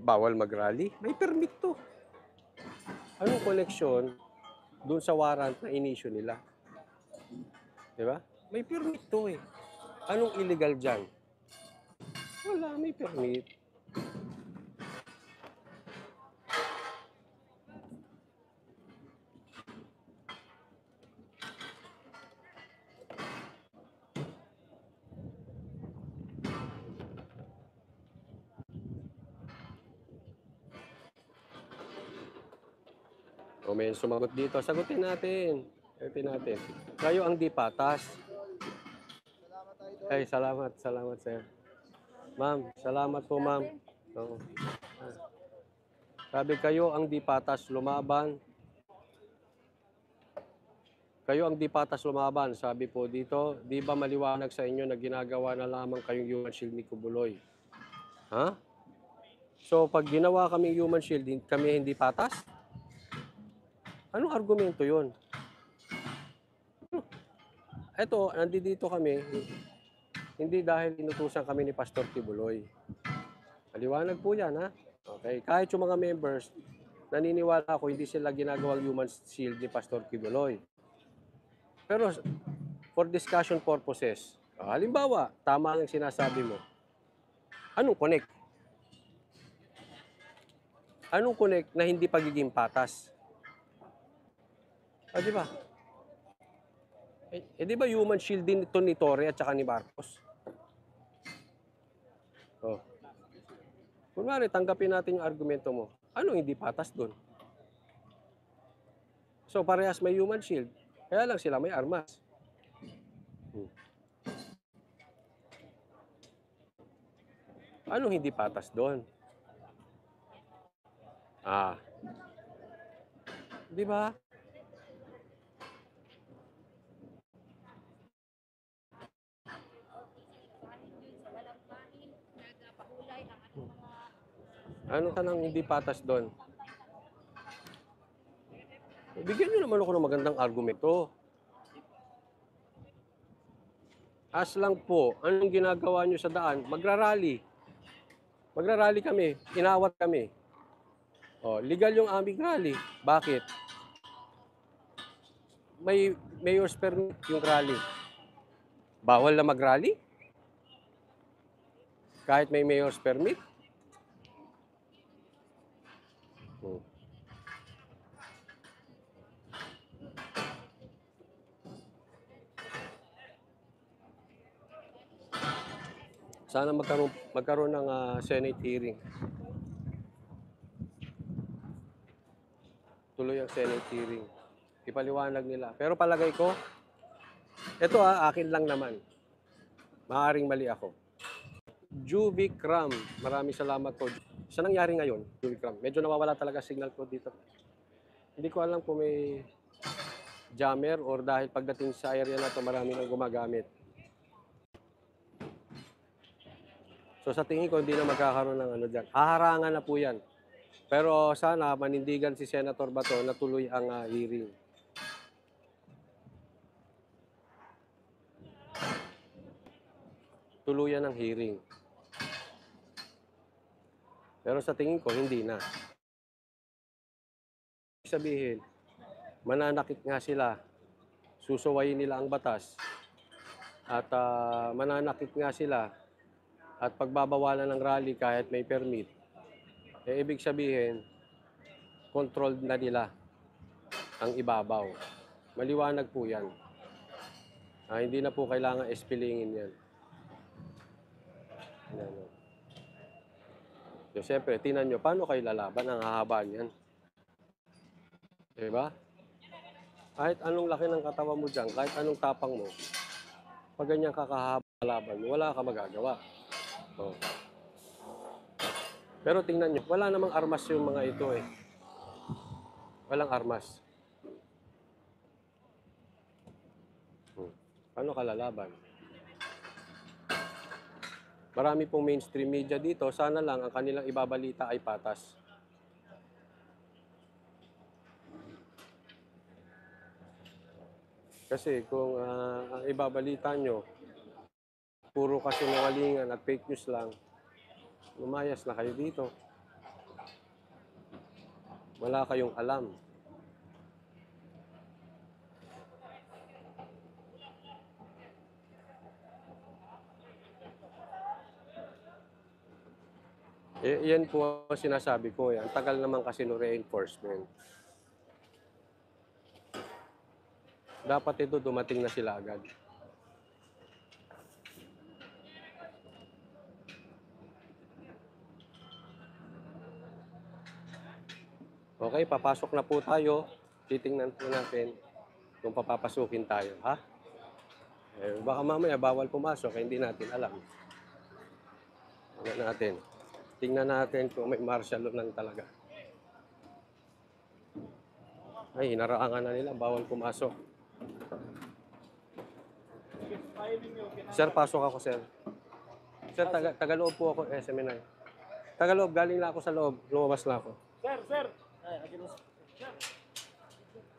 Bawal mag-rally? May permit to. Anong koneksyon doon sa warrant na inisyu nila? Diba? May permit to eh. Anong illegal dyan? Wala, may permit. O may sumagot dito. Sagutin natin. Sagutin natin. Kayo ang di patas. Ay, salamat. Salamat, sir. Ma'am, salamat po, ma'am. Oo. Sabi kayo ang di patas lumaban. Kayo ang di patas lumaban. Sabi po dito, di ba maliwanag sa inyo na ginagawa na lamang kayong human shield ni Kubuloy? Ha? So, pag ginawa kami human shield, kami hindi patas? Anong argumento yun? Eto, nandito kami, hindi dahil inutusan kami ni Pastor Kibuloy. Maliwanag po yan, ha? Okay, kahit yung mga members, naniniwala ako, hindi sila ginagawang human shield ni Pastor Kibuloy. Pero, for discussion purposes, halimbawa, tama ang sinasabi mo, anong connect? Anong connect na hindi pagiging patas? Di ba? Di ba human shield din ito ni Torre at saka ni Marcos? Oh. Kunwari, tanggapin natin yung argumento mo. Anong hindi patas doon? So, parehas may human shield. Kaya lang sila may armas. Anong hindi patas doon? Di ba? Ano ka nang hindi patas doon? Bigyan nyo naman ako ng magandang argumento. As lang po, anong ginagawa nyo sa daan? Magrarally. Magrarally kami. Inawat kami. Legal yung aming rally. Bakit? May mayor's permit yung rally. Bawal na mag-rally? Kahit may mayor's permit? Sana magkaroon ng Senate hearing. Tuloy ang Senate hearing. Ipaliwanag nila. Pero palagay ko, ito akin lang naman. Maaring mali ako. Juvic Ram. Maraming salamat po. Sa nangyari ngayon, Juvic Ram. Medyo nawawala talaga signal ko dito. Hindi ko alam kung may jammer or dahil pagdating sa area na ito, marami nang gumagamit. So sa tingin ko, hindi na magkakaroon ng ano dyan. Haharangan na po yan. Pero sana manindigan si Senator Bato na tuloy ang hearing. Tuluyan ang hearing. Pero sa tingin ko, hindi na. Sabihin, mananakit nga sila. Susuwayin nila ang batas. At mananakit nga sila. At pagbabawalan ng rally kahit may permit. Ibig sabihin, controlled na nila ang ibabaw. Maliwanag po yan. Hindi na po kailangan espilingin yan. So, siyempre, tinan nyo, paano kayo lalaban? Ang hahaba niyan. Diba? Kahit anong laki ng katawan mo dyan, kahit anong tapang mo, pag ganyan kakahaba laban, wala ka magagawa. Pero tingnan nyo, wala namang armas yung mga ito eh. Walang armas. Paano ka lalaban? Marami pong mainstream media dito, sana lang ang kanilang ibabalita ay patas. Kasi kung ang ibabalita nyo, puro kasinungalingan at fake news lang, lumayas na kayo dito. Wala kayong alam. Yan po ang sinasabi ko. Ang tagal naman kasi no reinforcement. Dapat ito dumating na sila agad. Okay, papasok na po tayo. Titingnan po natin kung papapasukin tayo, ha? Baka mamaya bawal pumasok, hindi natin alam. Tingnan natin kung may martial law lang talaga. Ay, hinarangan na nila, bawal pumasok. Sir, pasok ako, sir. Sir, tagaloob po ako, SMNI. Tagaloob, galing lang ako sa loob. Lumabas na ako. Sir!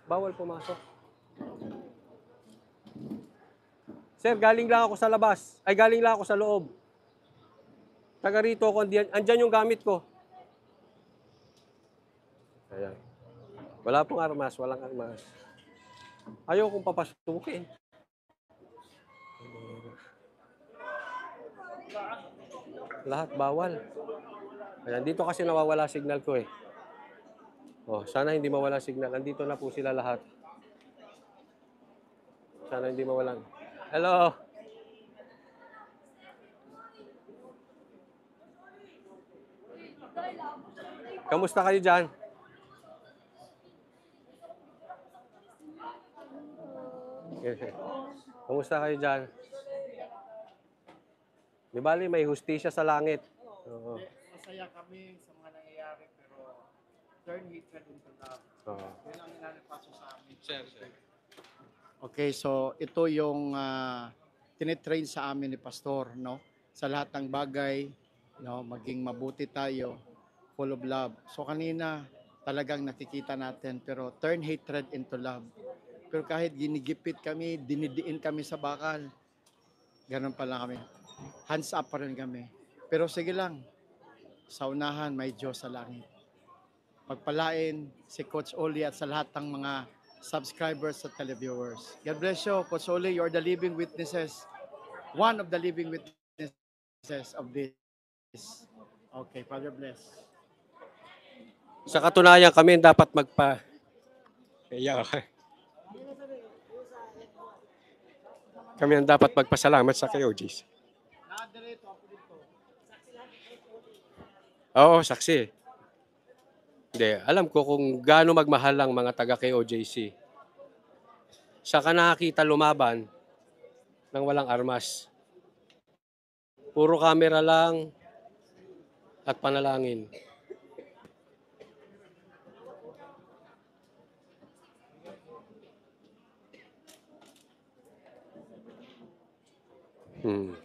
Bawal pumasok. Sir, galing lang ako sa labas. Ay, galing lang ako sa loob. Taga rito ako, andyan yung gamit ko. Ayan. Wala pong armas, walang armas. Ayaw kong papasukin. Lahat bawal. Ayan, dito kasi nawawala signal ko eh. Oh, sana hindi mawala signal. Andito na po sila lahat. Sana hindi mawalan. Hello. Kamusta kayo dyan? Kamusta kayo dyan? Di bali, may hustisya sa langit. Oo. Masaya kami sa mga nangyayari pero turn hatred into love. Oo. Yun ang inanipaso sa amin. Sir. Okay, so ito yung tinitrain sa amin ni Pastor, no? Sa lahat ng bagay, no, maging mabuti tayo, full of love. So kanina talagang nakikita natin, pero turn hatred into love. Pero kahit ginigipit kami, dinidiin kami sa bakal, ganun pa lang kami. Hands up pa rin kami. Pero sige lang, sa unahan may Diyos sa langit. Pagpalain si Coach Oli at sa lahat ng mga subscribers at televiewers. God bless you, Coach Oli. You are the living witnesses. One of the living witnesses of this. Okay, Father bless. Sa katunayan, kami dapat Kami ang dapat magpasalamat sa KOGs. Oo, saksi. Hindi, alam ko kung gaano magmahal ang mga taga KOJC. Saka nakakita lumaban ng walang armas. Puro camera lang at panalangin.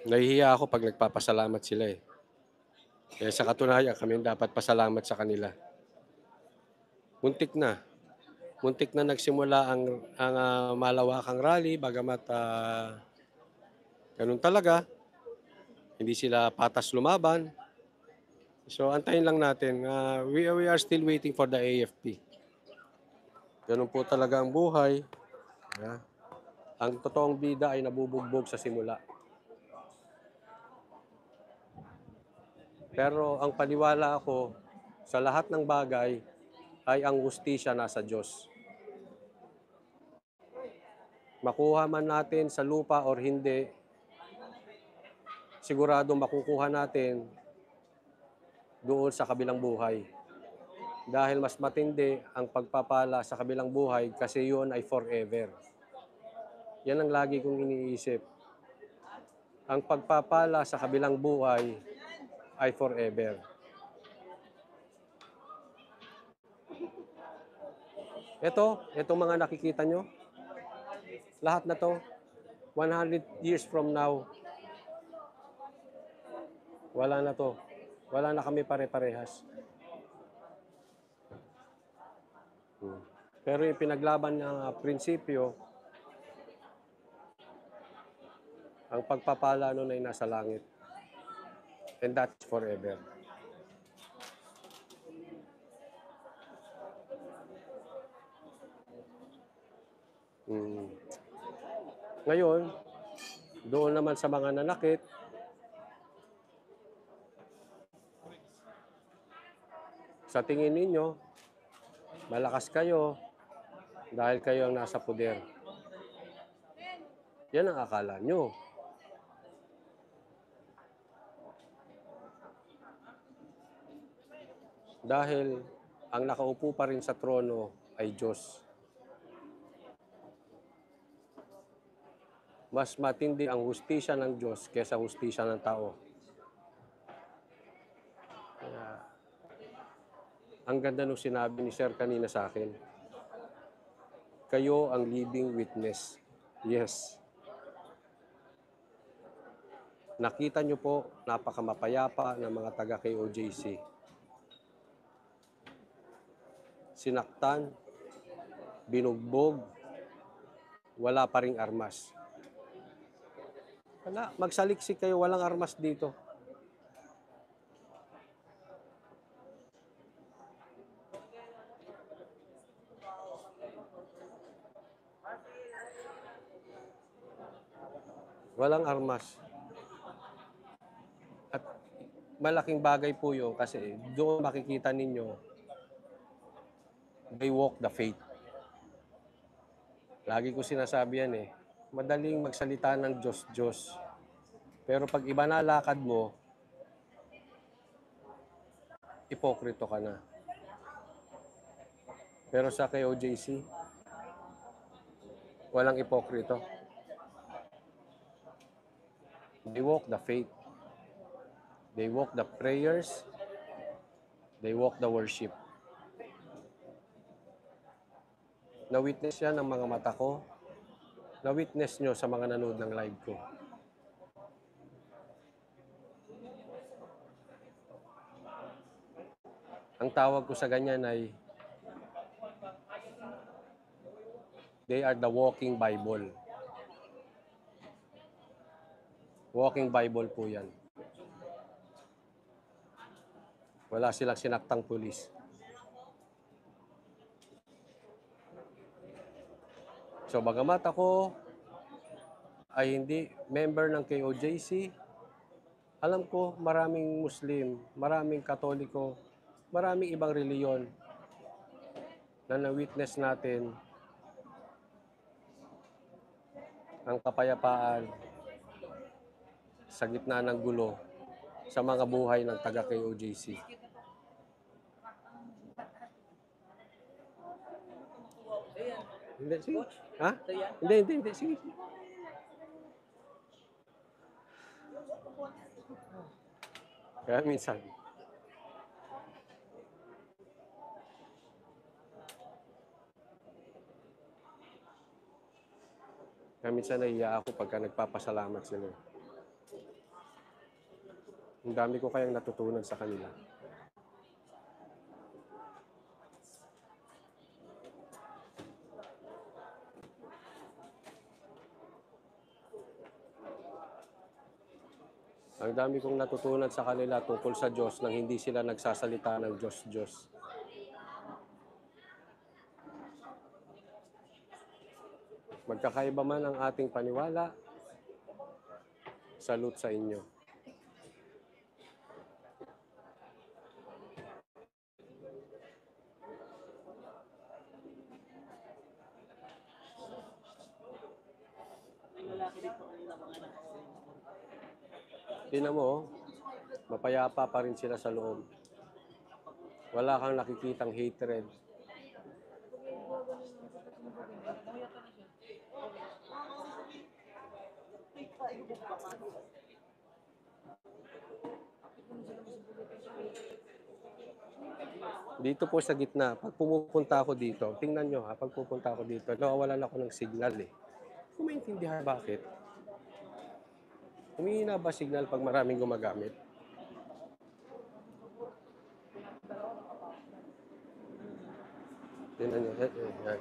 Nahihiya ako pag nagpapasalamat sila eh. Kaya sa katunayan, kami dapat pasalamat sa kanila. Muntik na nagsimula ang malawakang rally, bagamat ganun talaga. Hindi sila patas lumaban. So antayin lang natin. We are still waiting for the AFP. Ganun po talaga ang buhay. Ang totoong bida ay nabubugbog sa simula. Pero ang paniwala ko, sa lahat ng bagay, ay ang hustisya nasa Diyos. Makuha man natin sa lupa or hindi, sigurado makukuha natin doon sa kabilang buhay. Dahil mas matindi ang pagpapala sa kabilang buhay kasi yun ay forever. Yan ang lagi kong iniisip. Ang pagpapala sa kabilang buhay ay forever. Itong mga nakikita nyo, lahat na to, 100 years from now, wala na to. Wala na kami pare-parehas. Pero yung pinaglaban na prinsipyo, ang pagpapala nun ay nasa langit. And that's forever. Ngayon, doon naman sa mga nanakit, sa tingin ninyo, malakas kayo dahil kayo ang nasa puder. Yan ang akala nyo. Dahil ang nakaupo pa rin sa trono ay Diyos. Mas matindi ang hustisya ng Diyos kaysa hustisya ng tao. Kaya, ang ganda nung sinabi ni Sir kanina sa akin. Kayo ang living witness. Yes. Nakita nyo po, napakamapayapa ng mga taga-KOJC. Sinaktan, binugbog, wala pa ring armas. Wala, magsaliksik kayo, walang armas dito. Walang armas. At malaking bagay po yun kasi doon makikita ninyo, they walk the faith. Lagi ko sinasabi yan eh. Madaling magsalita ng Diyos. Pero pag iba na lakad mo, ipokrito ka na. Pero sa KOJC, walang ipokrito. They walk the faith. They walk the prayers. They walk the worship. Na-witness yan ng mga mata ko. Na-witness nyo sa mga nanood ng live ko. Ang tawag ko sa ganyan ay they are the walking Bible. Walking Bible po yan. Wala silang sinaktang pulis. So, bagamat ako ay hindi member ng KOJC, alam ko maraming Muslim, maraming Katoliko, maraming ibang reliyon na na-witness natin ang kapayapaan sa gitna ng gulo sa mga buhay ng taga-KOJC. Hindi, sige. Ha? Hindi. Sige. Kaya minsan, nahiya ako pagka nagpapasalamat sila. Ang dami ko kayang natutunan sa kanila. Ang dami kong natutunan sa kanila tungkol sa Diyos nang hindi sila nagsasalita ng Diyos. Magkakaiba man ang ating paniwala, salute sa inyo. Tingnan mo, mapayapa pa rin sila sa loob. Wala kang nakikitang hatred. Dito po sa gitna, pag pumupunta ako dito, tingnan nyo ha, pag pupunta ako dito, nawawalan ako ng signal eh. Kung maintindihan bakit? Humihina ba signal pag maraming gumagamit? Tingnan nyo,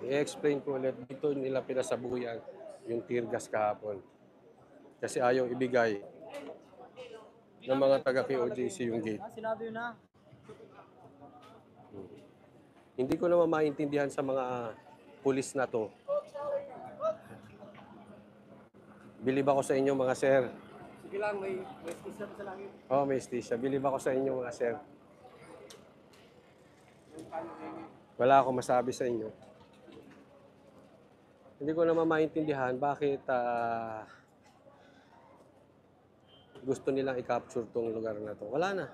i-explain ko ulit, dito nila pinasabuyan yung tear gas kahapon. Kasi ayaw ibigay ng mga taga KOJC yung gate. Sinabi yun na. Hindi ko naman maintindihan sa mga pulis na to. Bilib ako sa inyo mga sir. Sige lang, may station sa langit. Oh, may stisya. Bilib ako sa inyo mga sir. Wala akong masabi sa inyo. Hindi ko naman maintindihan bakit gusto nilang i-capture tong lugar na to. Wala na.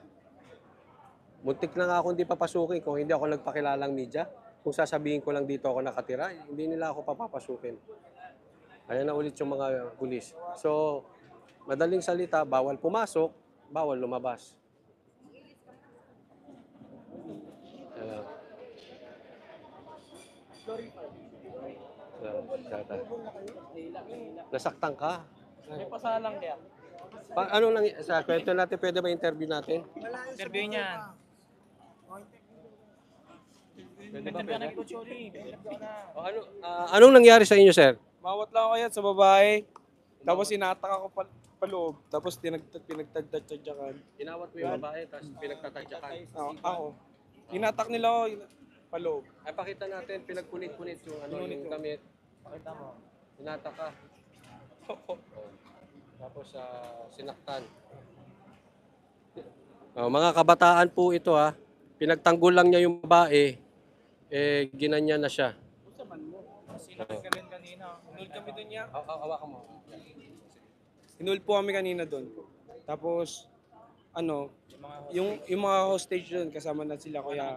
Muntik na nga ako hindi papasukin kung hindi ako nagpakilalang media. Kung sasabihin ko lang dito ako nakatira, hindi nila ako papapasukin. Ayan na ulit yung mga pulis. So, madaling salita, bawal pumasok, bawal lumabas. Ayan. Nasaktan ka? May pasalang kaya. Ano lang sa kwento natin, pwede ba interview natin? Interview niyan. Pwede ba? Pwede? na. Anong nangyari sa inyo, sir? Mawat lang ako yan sa babae. Tapos inatak ako paloob. Tapos pinagtadtadyakan. Inawat mo yung babae, tapos pinagtatadyakan. Ako. Inatak nila ako paloob. Ay, pakita natin, pinagpunit-punit yung yung damit. Pakita mo. Inatak ka. Tapos sinaktan. Mga kabataan po ito ha. Pinagtanggol lang niya yung babae. Ginanya na siya. Sinakit ka rin kanina. Hinul kami doon niya. Hawakan mo. Hinul po kami kanina doon. Tapos, yung mga hostage doon, kasama na sila kuya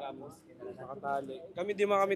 nakatali. Kami di mga kami